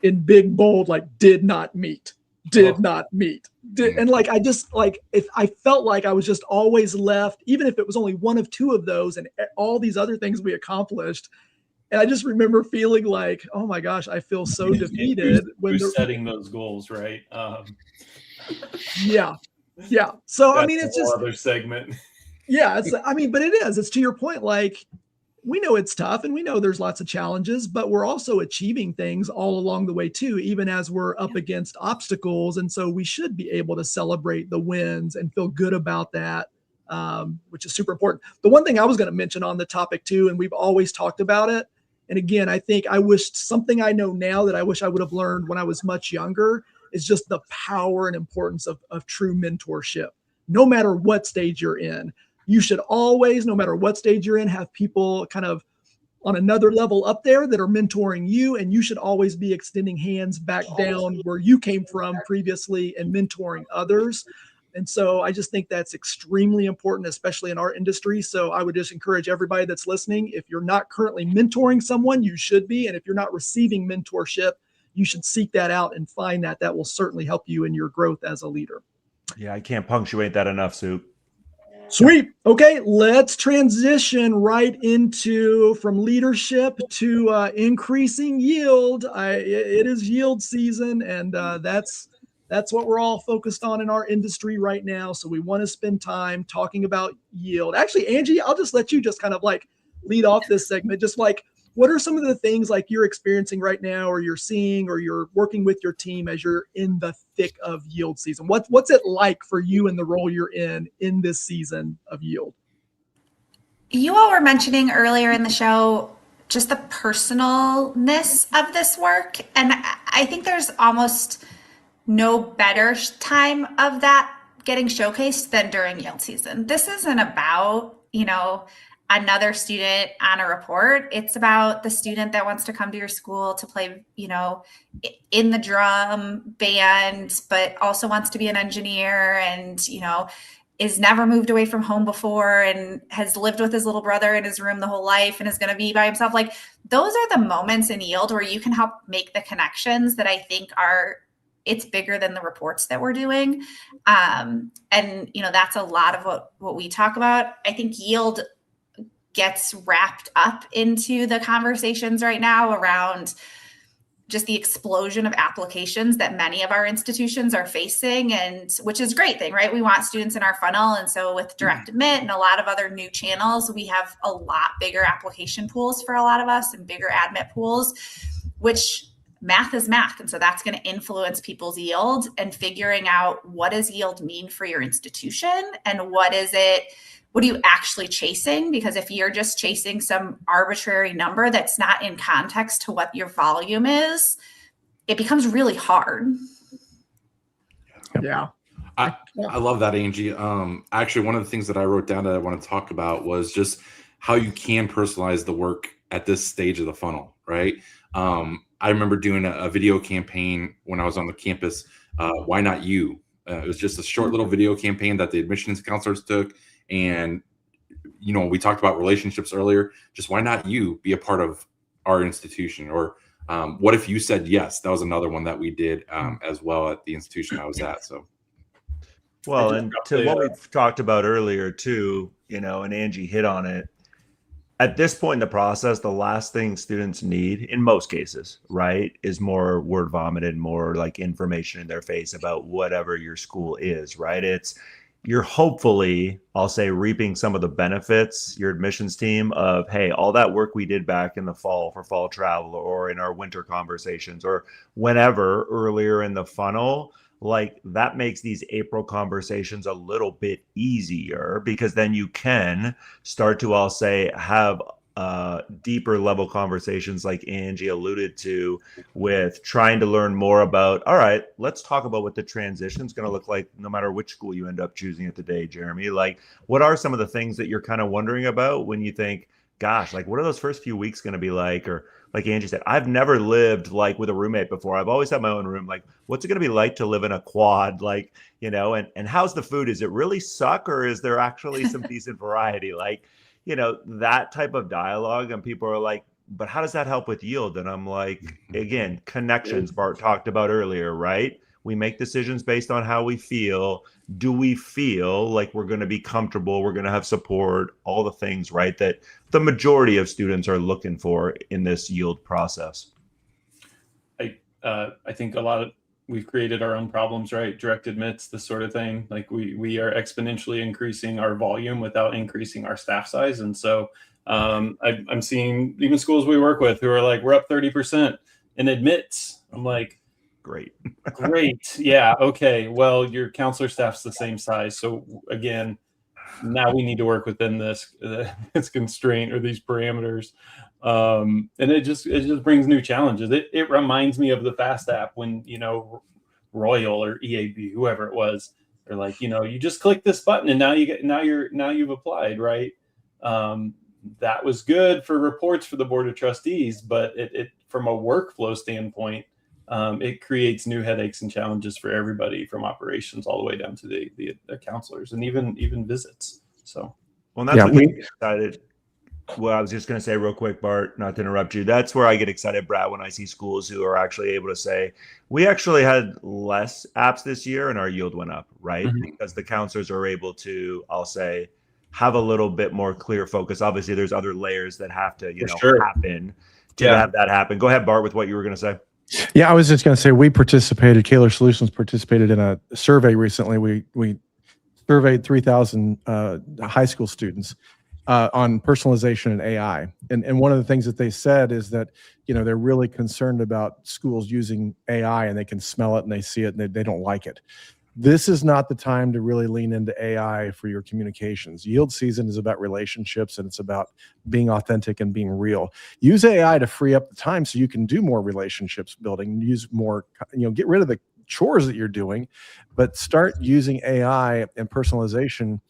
A: in big bold, like did not meet. And like, I just like, if I felt like I was just always left, even if it was only one of two of those and all these other things we accomplished. And I just remember feeling like, oh my gosh, I feel so defeated
C: when they're setting those goals, right?
A: Yeah. So, I mean, it's just
C: another segment.
A: Yeah. But it is, it's to your point. Like, we know it's tough and we know there's lots of challenges, but we're also achieving things all along the way too, even as we're up against obstacles. And so we should be able to celebrate the wins and feel good about that, which is super important. The one thing I was going to mention on the topic too, and we've always talked about it. And again, I think I wish something I know now that I wish I would have learned when I was much younger is just the power and importance of true mentorship. No matter what stage you're in, you should always, no matter what stage you're in, have people kind of on another level up there that are mentoring you. And you should always be extending hands back down where you came from previously and mentoring others. And so I just think that's extremely important, especially in our industry. So I would just encourage everybody that's listening, if you're not currently mentoring someone, you should be. And if you're not receiving mentorship, you should seek that out and find that. That will certainly help you in your growth as a leader.
D: Yeah, I can't punctuate that enough, Sue.
A: Sweet. Okay, let's transition right into from leadership to increasing yield. It is yield season, and that's what we're all focused on in our industry right now. So we want to spend time talking about yield. Actually, Angie, I'll just let you just kind of like lead off this segment. Just like, what are some of the things like you're experiencing right now, or you're seeing, or you're working with your team as you're in the thick of yield season? What's it like for you in the role you're in this season of yield?
G: You all were mentioning earlier in the show just the personalness of this work. And I think there's almost no better time of that getting showcased than during yield season. This isn't about, another student on a report. It's about the student that wants to come to your school to play, in the drum band, but also wants to be an engineer and, is never moved away from home before and has lived with his little brother in his room the whole life and is going to be by himself. Like, those are the moments in yield where you can help make the connections that I think it's bigger than the reports that we're doing. And, that's a lot of what we talk about. I think yield gets wrapped up into the conversations right now around just the explosion of applications that many of our institutions are facing, and which is a great thing, right? We want students in our funnel. And so with direct admit and a lot of other new channels, we have a lot bigger application pools for a lot of us and bigger admit pools, which math is math. And so that's going to influence people's yield and figuring out, what does yield mean for your institution and what are you actually chasing? Because if you're just chasing some arbitrary number that's not in context to what your volume is, it becomes really hard.
A: Yeah.
F: I love that, Angie. Actually, one of the things that I wrote down that I want to talk about was just how you can personalize the work at this stage of the funnel, right? I remember doing a video campaign when I was on the campus. Why not you? It was just a short little video campaign that the admissions counselors took. And, we talked about relationships earlier. Just why not you be a part of our institution? Or what if you said yes? That was another one that we did as well at the institution I was at. So,
D: well, and to what we've talked about earlier too, and Angie hit on it. at this point in the process, the last thing students need, in most cases, right, is more word vomited, more like information in their face about whatever your school is, right? You're hopefully, I'll say, reaping some of the benefits, your admissions team, of, hey, all that work we did back in the fall for fall travel or in our winter conversations or whenever earlier in the funnel, like that makes these April conversations a little bit easier, because then you can start to, I'll say, have deeper level conversations like Angie alluded to, with trying to learn more about, all right, let's talk about what the transition is going to look like no matter which school you end up choosing at the day, Jeremy. Like, what are some of the things that you're kind of wondering about when you think, gosh, like what are those first few weeks going to be like? Or like Angie said, I've never lived like with a roommate before. I've always had my own room. Like, what's it going to be like to live in a quad? Like, you know, and how's the food? Is it really suck, or is there actually some decent variety? Like, you know, that type of dialogue. And people are like, but how does that help with yield? And I'm like, again, connections Bart talked about earlier, right? We make decisions based on how we feel. Do we feel like we're going to be comfortable? We're going to have support, all the things, right, that the majority of students are looking for in this yield process.
C: I think we've created our own problems, right? Direct admits, this sort of thing. Like we are exponentially increasing our volume without increasing our staff size. And so I'm seeing even schools we work with who are like, we're up 30% in admits. I'm like,
D: great.
C: Yeah. Okay. Well, your counselor staff's the same size. So again, now we need to work within this constraint or these parameters. And it just brings new challenges. It reminds me of the Fast app when, you know, Royal or EAB, whoever it was, they're like, you know, you just click this button and now you've applied, right? That was good for reports for the board of trustees, but it from a workflow standpoint, it creates new headaches and challenges for everybody, from operations all the way down to the counselors and even visits. So,
D: well, that's what gets me excited. Well, I was just going to say real quick, Bart, not to interrupt you. That's where I get excited, Brad, when I see schools who are actually able to say, we actually had less apps this year and our yield went up, right? Mm-hmm. Because the counselors are able to, I'll say, have a little bit more clear focus. Obviously, there's other layers that have to, happen to have that happen. Go ahead, Bart, with what you were going to say.
E: Yeah, I was just going to say, Kaler Solutions participated in a survey recently. We surveyed 3,000 high school students on personalization and AI. And one of the things that they said is that, you know, they're really concerned about schools using AI, and they can smell it and they see it and they don't like it. This is not the time to really lean into AI for your communications. Yield season is about relationships, and it's about being authentic and being real. Use AI to free up the time so you can do more relationships building, use more, get rid of the chores that you're doing, but start using AI and personalization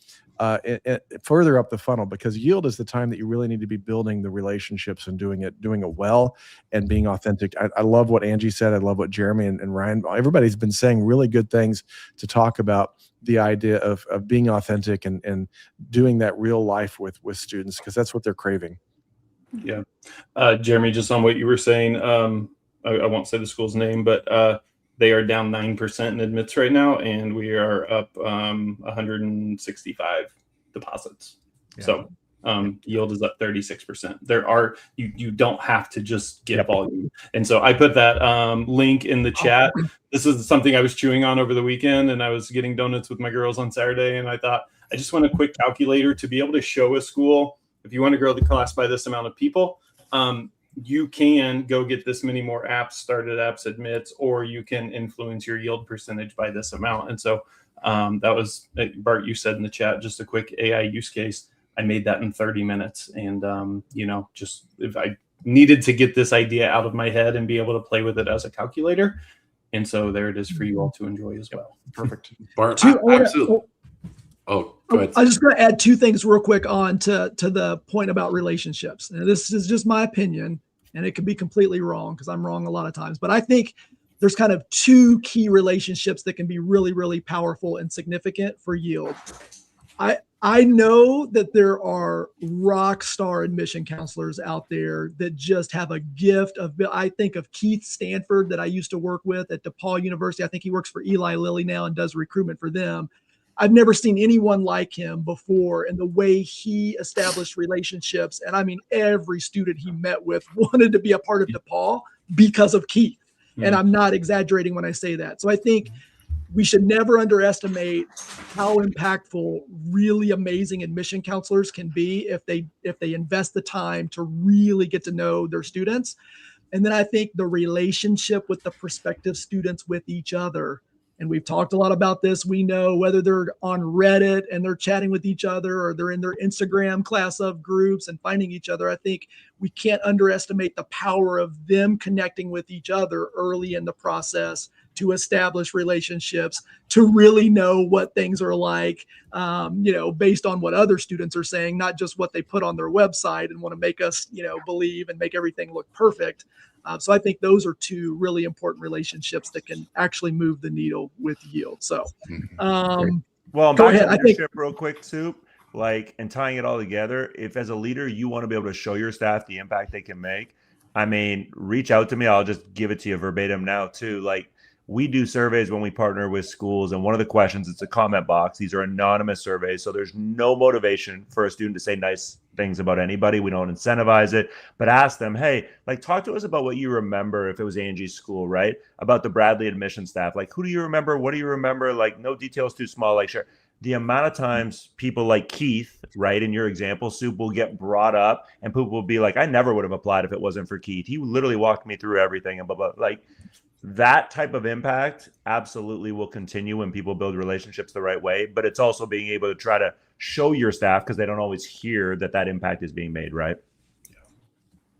E: further up the funnel, because yield is the time that you really need to be building the relationships and doing it well and being authentic. I love what Angie said. I love what Jeremy and Ryan, everybody's been saying really good things to talk about the idea of being authentic and doing that real life with students, because that's what they're craving.
C: Yeah. Jeremy, just on what you were saying, I won't say the school's name, but they are down 9% in admits right now, and we are up 165 deposits. Yeah. So yield is up 36%. You don't have to just get volume. And so I put that link in the chat. This is something I was chewing on over the weekend, and I was getting donuts with my girls on Saturday, and I thought, I just want a quick calculator to be able to show a school, if you want to grow the class by this amount of people, you can go get this many more apps, started apps, admits, or you can influence your yield percentage by this amount. And so that was, Bart, you said in the chat, just a quick AI use case. I made that in 30 minutes. And, just if I needed to get this idea out of my head and be able to play with it as a calculator. And so there it is for you all to enjoy as well.
F: Perfect. Bart, absolutely. Oh, go ahead.
A: I'm just going to add two things real quick on to the point about relationships. And this is just my opinion, and it could be completely wrong because I'm wrong a lot of times. But I think there's kind of two key relationships that can be really, really powerful and significant for yield. I know that there are rock star admission counselors out there that just have a gift of, I think of Keith Stanford that I used to work with at DePaul University. I think he works for Eli Lilly now and does recruitment for them. I've never seen anyone like him before, and the way he established relationships. And I mean, every student he met with wanted to be a part of DePaul because of Keith. And I'm not exaggerating when I say that. So I think we should never underestimate how impactful really amazing admission counselors can be if they invest the time to really get to know their students. And then I think the relationship with the prospective students with each other. And we've talked a lot about this. We know whether they're on Reddit and they're chatting with each other, or they're in their Instagram class of groups and finding each other. I think we can't underestimate the power of them connecting with each other early in the process to establish relationships, to really know what things are like, based on what other students are saying, not just what they put on their website and want to make us, believe and make everything look perfect. So I think those are two really important relationships that can actually move the needle with yield. So,
D: well,
A: go
D: back
A: ahead.
D: to leadership real quick, Soup. Like, and tying it all together, if as a leader you want to be able to show your staff the impact they can make, I mean, reach out to me. I'll just give it to you verbatim now too. Like, we do surveys when we partner with schools, and one of the questions, it's a comment box. These are anonymous surveys, so there's no motivation for a student to say nice things about anybody. We don't incentivize it, but ask them, hey, like, talk to us about what you remember if it was Angie's school, right? About the Bradley admission staff. Like, who do you remember? What do you remember? Like, no details too small. Like, share. The amount of times people like Keith, right, in your example, Soup, will get brought up, and people will be like, I never would have applied if it wasn't for Keith. He literally walked me through everything and blah, blah. Like, that type of impact absolutely will continue when people build relationships the right way. But it's also being able to try to show your staff, because they don't always hear that impact is being made, right?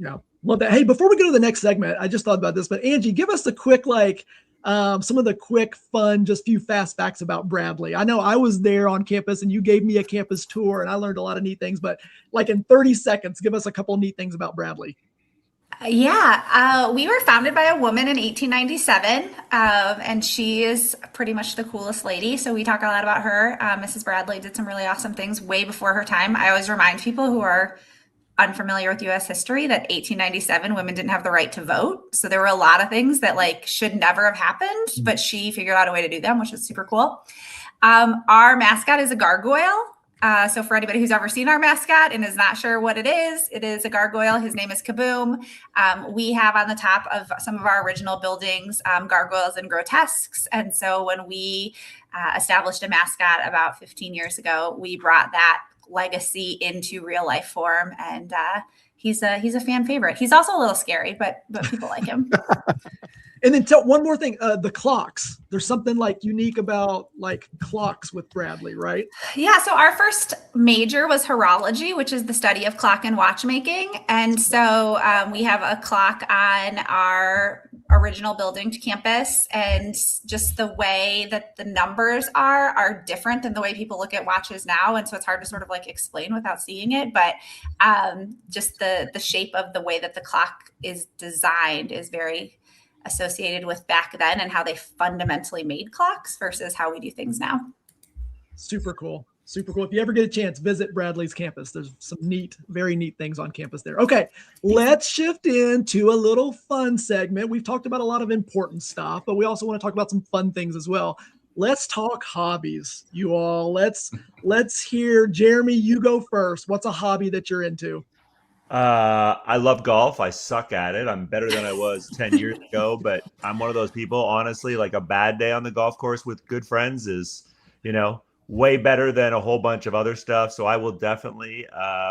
A: Yeah. Love that. Hey, before we go to the next segment, I just thought about this, but Angie, give us the quick, some of the quick, fun, just few fast facts about Bradley. I know I was there on campus and you gave me a campus tour and I learned a lot of neat things, but like in 30 seconds, give us a couple of neat things about Bradley.
G: We were founded by a woman in 1897, and she is pretty much the coolest lady. So we talk a lot about her. Mrs. Bradley did some really awesome things way before her time. I always remind people who are unfamiliar with U.S. history that 1897 women didn't have the right to vote. So there were a lot of things that should never have happened, but she figured out a way to do them, which is super cool. Our mascot is a gargoyle. So for anybody who's ever seen our mascot and is not sure what it is a gargoyle. His name is Kaboom. We have on the top of some of our original buildings, gargoyles and grotesques. And so when we established a mascot about 15 years ago, we brought that legacy into real life form. And he's a fan favorite. He's also a little scary, but people like him.
A: And then one more thing, the clocks. There's something unique about clocks with Bradley, right?
G: Yeah. So our first major was horology, which is the study of clock and watchmaking. And so we have a clock on our original building to campus, and just the way that the numbers are different than the way people look at watches now. And so it's hard to sort of explain without seeing it, but just the shape of the way that the clock is designed is very associated with back then and how they fundamentally made clocks versus how we do things now.
A: Super cool. Super cool. If you ever get a chance, visit Bradley's campus. There's some very neat things on campus there. Okay, let's shift into a little fun segment. We've talked about a lot of important stuff, but we also want to talk about some fun things as well. Let's talk hobbies, you all. Let's hear, Jeremy, you go first. What's a hobby that you're into?
D: I love golf. I suck at it. I'm better than I was 10 years ago, but I'm one of those people, honestly, a bad day on the golf course with good friends is, way better than a whole bunch of other stuff. So I will definitely,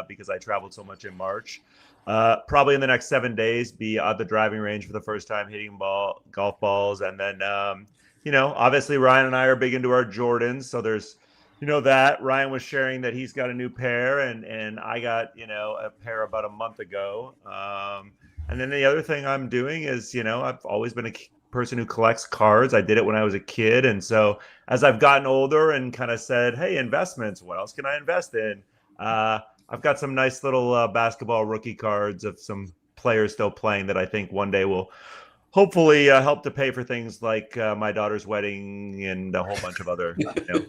D: because I traveled so much in March, probably in the next 7 days, be at the driving range for the first time, hitting golf balls. And then, obviously Ryan and I are big into our Jordans. So there's, that Ryan was sharing that he's got a new pair, and I got, a pair about a month ago. And then the other thing I'm doing is, I've always been a person who collects cards. I did it when I was a kid. And so as I've gotten older and kind of said, hey, investments, what else can I invest in? I've got some nice little basketball rookie cards of some players still playing that I think one day will hopefully help to pay for things like my daughter's wedding and a whole bunch of other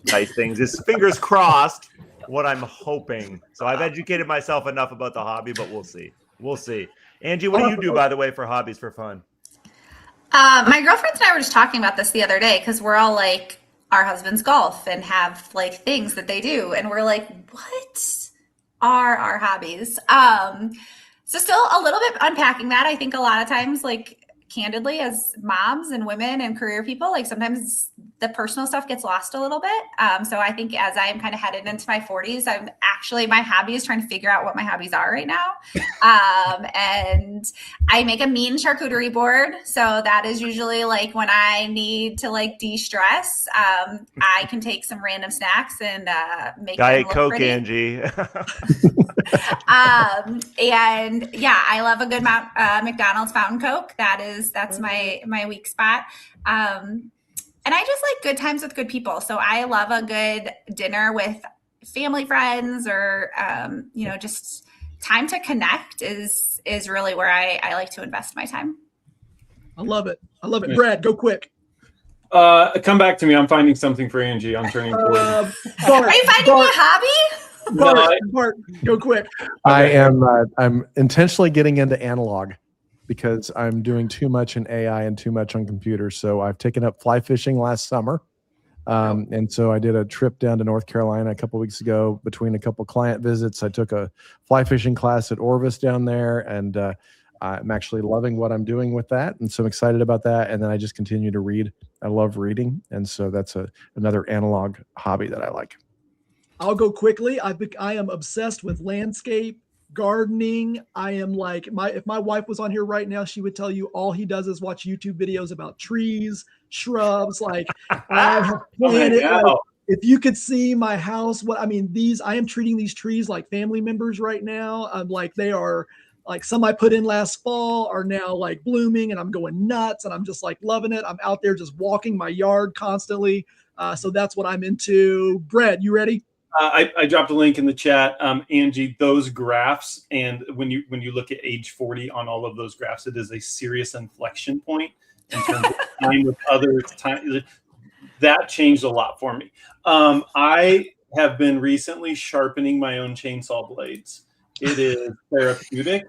D: nice things. It's fingers crossed what I'm hoping. So I've educated myself enough about the hobby, but we'll see. We'll see. Angie, what do you do, by the way, for hobbies for fun?
G: My girlfriends and I were just talking about this the other day because we're all our husbands golf and have like things that they do. And we're like, what are our hobbies? So still a little bit unpacking that. I think a lot of times, like candidly, as moms and women and career people, like sometimes the personal stuff gets lost a little bit. So I think as I'm kind of headed into my 40s, my hobby is trying to figure out what my hobbies are right now. And I make a mean charcuterie board. So that is usually like when I need to like de-stress. I can take some random snacks and make
D: Diet
G: them look
D: Coke,
G: pretty.
D: Angie.
G: And yeah, I love a good McDonald's fountain Coke. That's my weak spot. And I just like good times with good people. So I love a good dinner with family friends or, just time to connect is really where I like to invest my time.
A: I love it. Brad, go quick.
C: Come back to me. I'm finding something for Angie. I'm turning 40.
G: Are you finding me a hobby?
A: Bart, go quick.
E: I'm intentionally getting into analog because I'm doing too much in AI and too much on computers. So I've taken up fly fishing last summer. And so I did a trip down to North Carolina a couple weeks ago between a couple client visits. I took a fly fishing class at Orvis down there, and I'm actually loving what I'm doing with that. And so I'm excited about that. And then I just continue to read. I love reading. And so that's another analog hobby that I like.
A: I'll go quickly. I am obsessed with landscape gardening. I am like if my wife was on here right now, she would tell you all he does is watch YouTube videos about trees, shrubs. Like I have planted. Like, if you could see my house, I am treating these trees like family members right now. I'm like they are like some I put in last fall are now like blooming, and I'm going nuts, and I'm just like loving it. I'm out there just walking my yard constantly. So that's what I'm into. Brett, you ready?
C: I dropped a link in the chat, Angie. Those graphs, and when you look at age 40 on all of those graphs, it is a serious inflection point in terms of time with other time. That changed a lot for me. I have been recently sharpening my own chainsaw blades. It is therapeutic.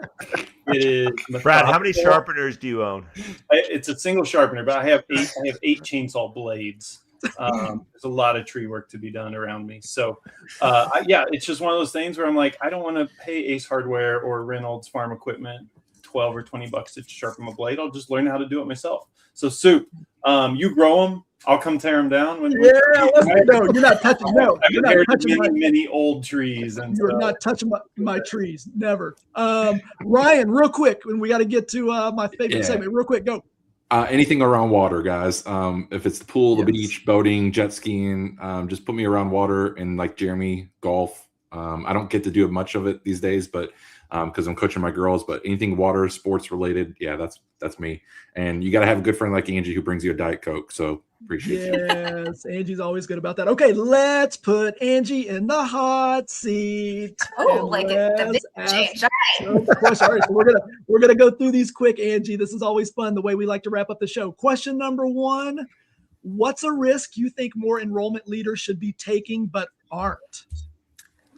C: It is methodical.
D: Brad, how many sharpeners do you own?
C: It's a single sharpener, but I have 8 chainsaw blades. There's a lot of tree work to be done around me. So, it's just one of those things where I'm like, I don't want to pay Ace Hardware or Reynolds Farm Equipment $12 or $20 to sharpen my blade. I'll just learn how to do it myself. So, Soup, you grow them. I'll come tear them down.
A: You're not touching. No, you're not touching
C: many old trees. And
A: you're not touching my trees. Never. Ryan, real quick, when we got to get to my favorite segment. Real quick, go.
F: Anything around water, guys. If it's the pool, the beach, boating, jet skiing, just put me around water. And like Jeremy, golf. I don't get to do much of it these days, but because I'm coaching my girls. But anything water sports related, that's me. And you got to have a good friend like Angie who brings you a Diet Coke. So appreciate it.
A: Yes, Angie's always good about that. Okay, let's put Angie in the hot seat.
G: Oh, like the big change.
A: All right, so we're gonna go through these quick, Angie. This is always fun, the way we like to wrap up the show. Question number 1: what's a risk you think more enrollment leaders should be taking but aren't?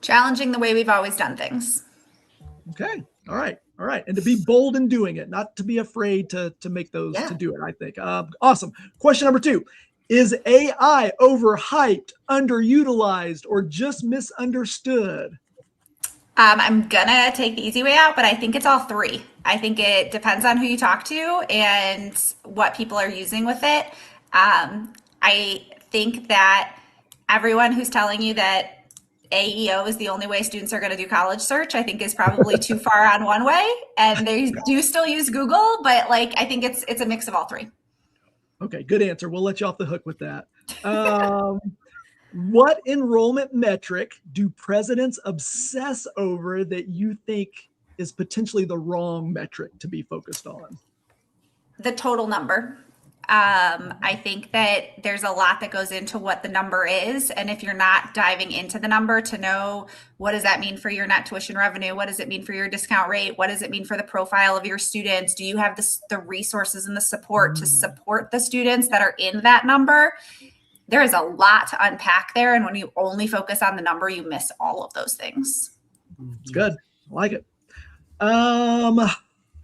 G: Challenging the way we've always done things.
A: Okay. All right. And to be bold in doing it, not to be afraid to make those, to do it, I think. Awesome. Question number 2. Is AI overhyped, underutilized, or just misunderstood?
G: I'm going to take the easy way out, but I think it's all 3. I think it depends on who you talk to and what people are using with it. I think that everyone who's telling you that AEO is the only way students are going to do college search, I think is probably too far on one way. And they do still use Google, but I think it's a mix of all 3.
A: Okay, good answer. We'll let you off the hook with that. What enrollment metric do presidents obsess over that you think is potentially the wrong metric to be focused on?
G: The total number. I think that there's a lot that goes into what the number is. And if you're not diving into the number to know what does that mean for your net tuition revenue? What does it mean for your discount rate? What does it mean for the profile of your students? Do you have the resources and the support to support the students that are in that number? There is a lot to unpack there. And when you only focus on the number, you miss all of those things.
A: Good. I like it.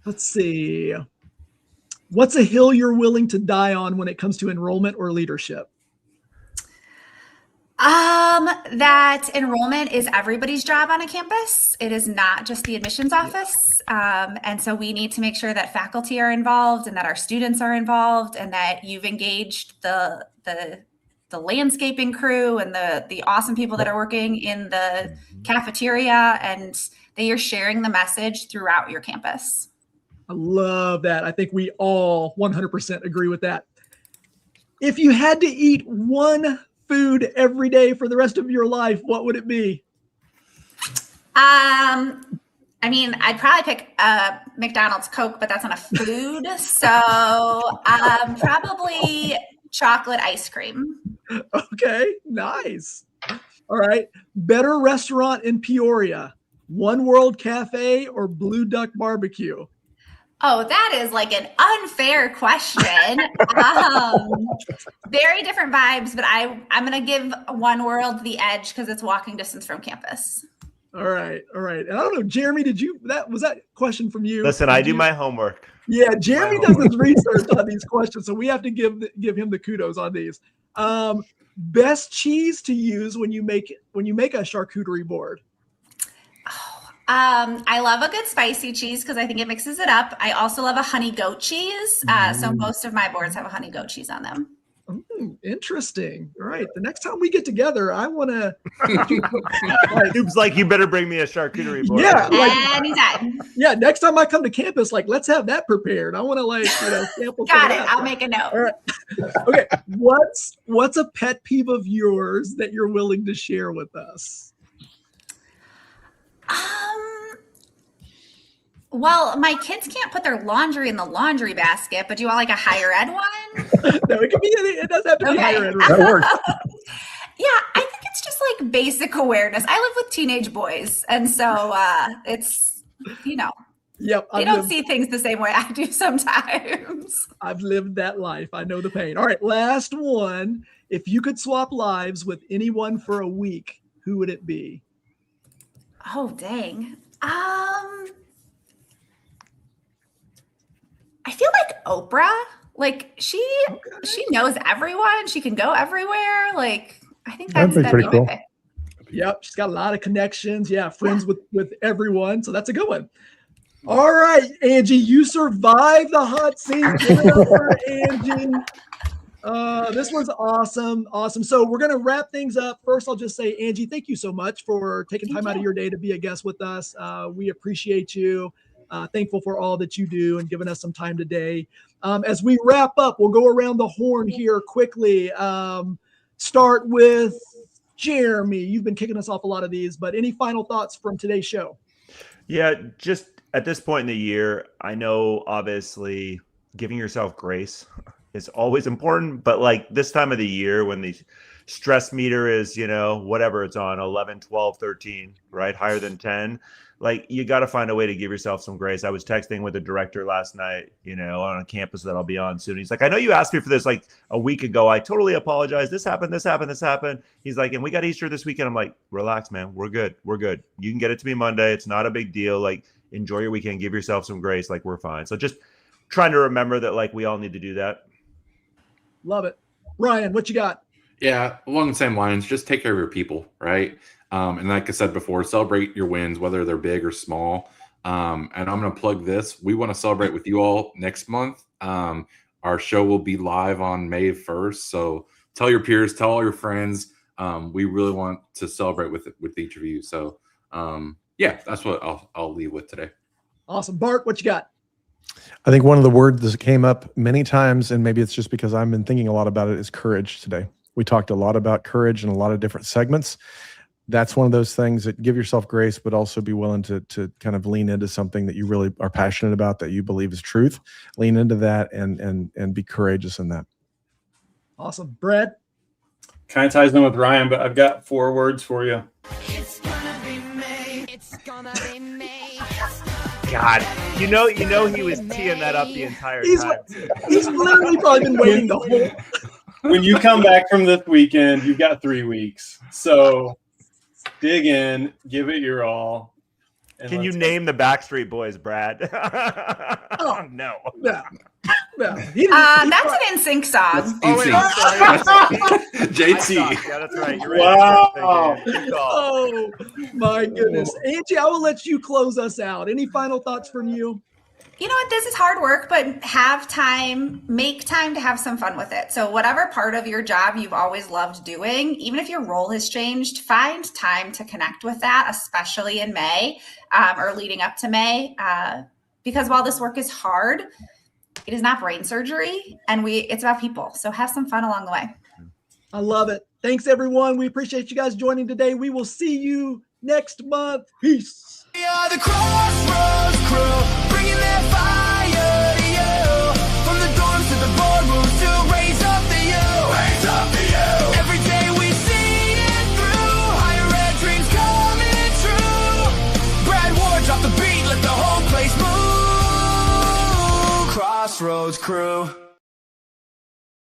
A: Let's see. What's a hill you're willing to die on when it comes to enrollment or leadership?
G: That enrollment is everybody's job on a campus. It is not just the admissions office. And so we need to make sure that faculty are involved and that our students are involved and that you've engaged the landscaping crew and the awesome people that are working in the cafeteria and that you're sharing the message throughout your campus.
A: I love that. I think we all 100% agree with that. If you had to eat one food every day for the rest of your life, what would it be?
G: I mean, I'd probably pick McDonald's Coke, but that's not a food. So probably chocolate ice cream.
A: Okay, nice. All right. Better restaurant in Peoria, One World Cafe or Blue Duck Barbecue?
G: Oh, that is like an unfair question. Very different vibes, but I'm going to give One World the edge because it's walking distance from campus.
A: All right. All right. And I don't know, Jeremy, was that question from you?
D: Listen, I do my homework.
A: Yeah, Jeremy does his research on these questions, so we have to give him the kudos on these. Best cheese to use when you make a charcuterie board?
G: I love a good spicy cheese because I think it mixes it up. I also love a honey goat cheese. So most of my boards have a honey goat cheese on them.
A: Interesting. All right. The next time we get together, I want to.
D: Noob's like, you better bring me a charcuterie board.
A: Yeah.
G: Anytime.
A: Yeah. Next time I come to campus, let's have that prepared. I want to sample.
G: Got it. I'll make a note.
A: All right. Okay. What's a pet peeve of yours that you're willing to share with us?
G: Well, my kids can't put their laundry in the laundry basket, but do you want a higher ed one?
A: No, it can be. It does have to be higher ed.
E: That works.
G: Yeah, I think it's just basic awareness. I live with teenage boys, and so it's
A: Yep.
G: they don't see things the same way I do sometimes.
A: I've lived that life. I know the pain. All right, last one. If you could swap lives with anyone for a week, who would it be?
G: Oh, dang. I feel like Oprah. She knows everyone. She can go everywhere. I think that'd be
E: pretty cool.
G: my pick.
A: Yep, she's got a lot of connections. Yeah, friends with everyone. So that's a good one. All right, Angie, you survived the hot seat. Angie. This was awesome. Awesome. So we're going to wrap things up. First, I'll just say, Angie, thank you so much for taking time out of your day to be a guest with us. We appreciate you. Thankful for all that you do and giving us some time today. As we wrap up, we'll go around the horn here quickly. Start with Jeremy. You've been kicking us off a lot of these, but any final thoughts from today's show?
D: Yeah, just at this point in the year, I know obviously giving yourself grace is always important, but this time of the year when the stress meter is, whatever it's on, 11, 12, 13, right? Higher than 10. You got to find a way to give yourself some grace. I was texting with the director last night, on a campus that I'll be on soon. He's like, I know you asked me for this a week ago. I totally apologize. This happened. He's like, and we got Easter this weekend. I'm like, relax, man. We're good. You can get it to me Monday. It's not a big deal. Enjoy your weekend. Give yourself some grace. We're fine. So just trying to remember that we all need to do that.
A: Love it. Ryan, what you got?
F: Yeah, along the same lines, just take care of your people, right? And like I said before, celebrate your wins, whether they're big or small. And I'm going to plug this. We want to celebrate with you all next month. Our show will be live on May 1st. So tell your peers, tell all your friends. We really want to celebrate with each of you. So that's what I'll leave with today.
A: Awesome. Bart, what you got?
E: I think one of the words that came up many times, and maybe it's just because I've been thinking a lot about it, is courage today. We talked a lot about courage in a lot of different segments. That's one of those things that give yourself grace, but also be willing to kind of lean into something that you really are passionate about, that you believe is truth. Lean into that and be courageous in that.
A: Awesome. Brad?
C: Kind of ties in with Ryan, but I've got 4 words for you.
B: It's gonna be May. It's gonna be May.
D: God, he was teeing that up the entire time.
A: He's literally probably been waiting the whole.
C: When you come back from this weekend, you've got 3 weeks. So dig in, give it your all.
D: Can you name the Backstreet Boys, Brad? Oh, no.
A: Yeah. Yeah,
G: That's an NSYNC song.
D: Oh, wait, I'm sorry.
F: JT.
D: Yeah, that's right. You're
C: Wow.
D: right. Good call.
A: Oh my goodness. Angie, I will let you close us out. Any final thoughts from you?
G: You know what? This is hard work, but make time to have some fun with it. So whatever part of your job you've always loved doing, even if your role has changed, find time to connect with that, especially in May or leading up to May. Because while this work is hard, it is not brain surgery, and it's about people. So have some fun along the way.
A: I love it. Thanks, everyone. We appreciate you guys joining today. We will see you next month. Peace.
B: We are the Crossroads crew, bringing that fire to you. From the dorms to the boardrooms to raise up the you. Raise up the you. Every day we see it through. Higher ed dreams coming true. Brad Ward, drop the beat, let the whole place move. Crossroads crew.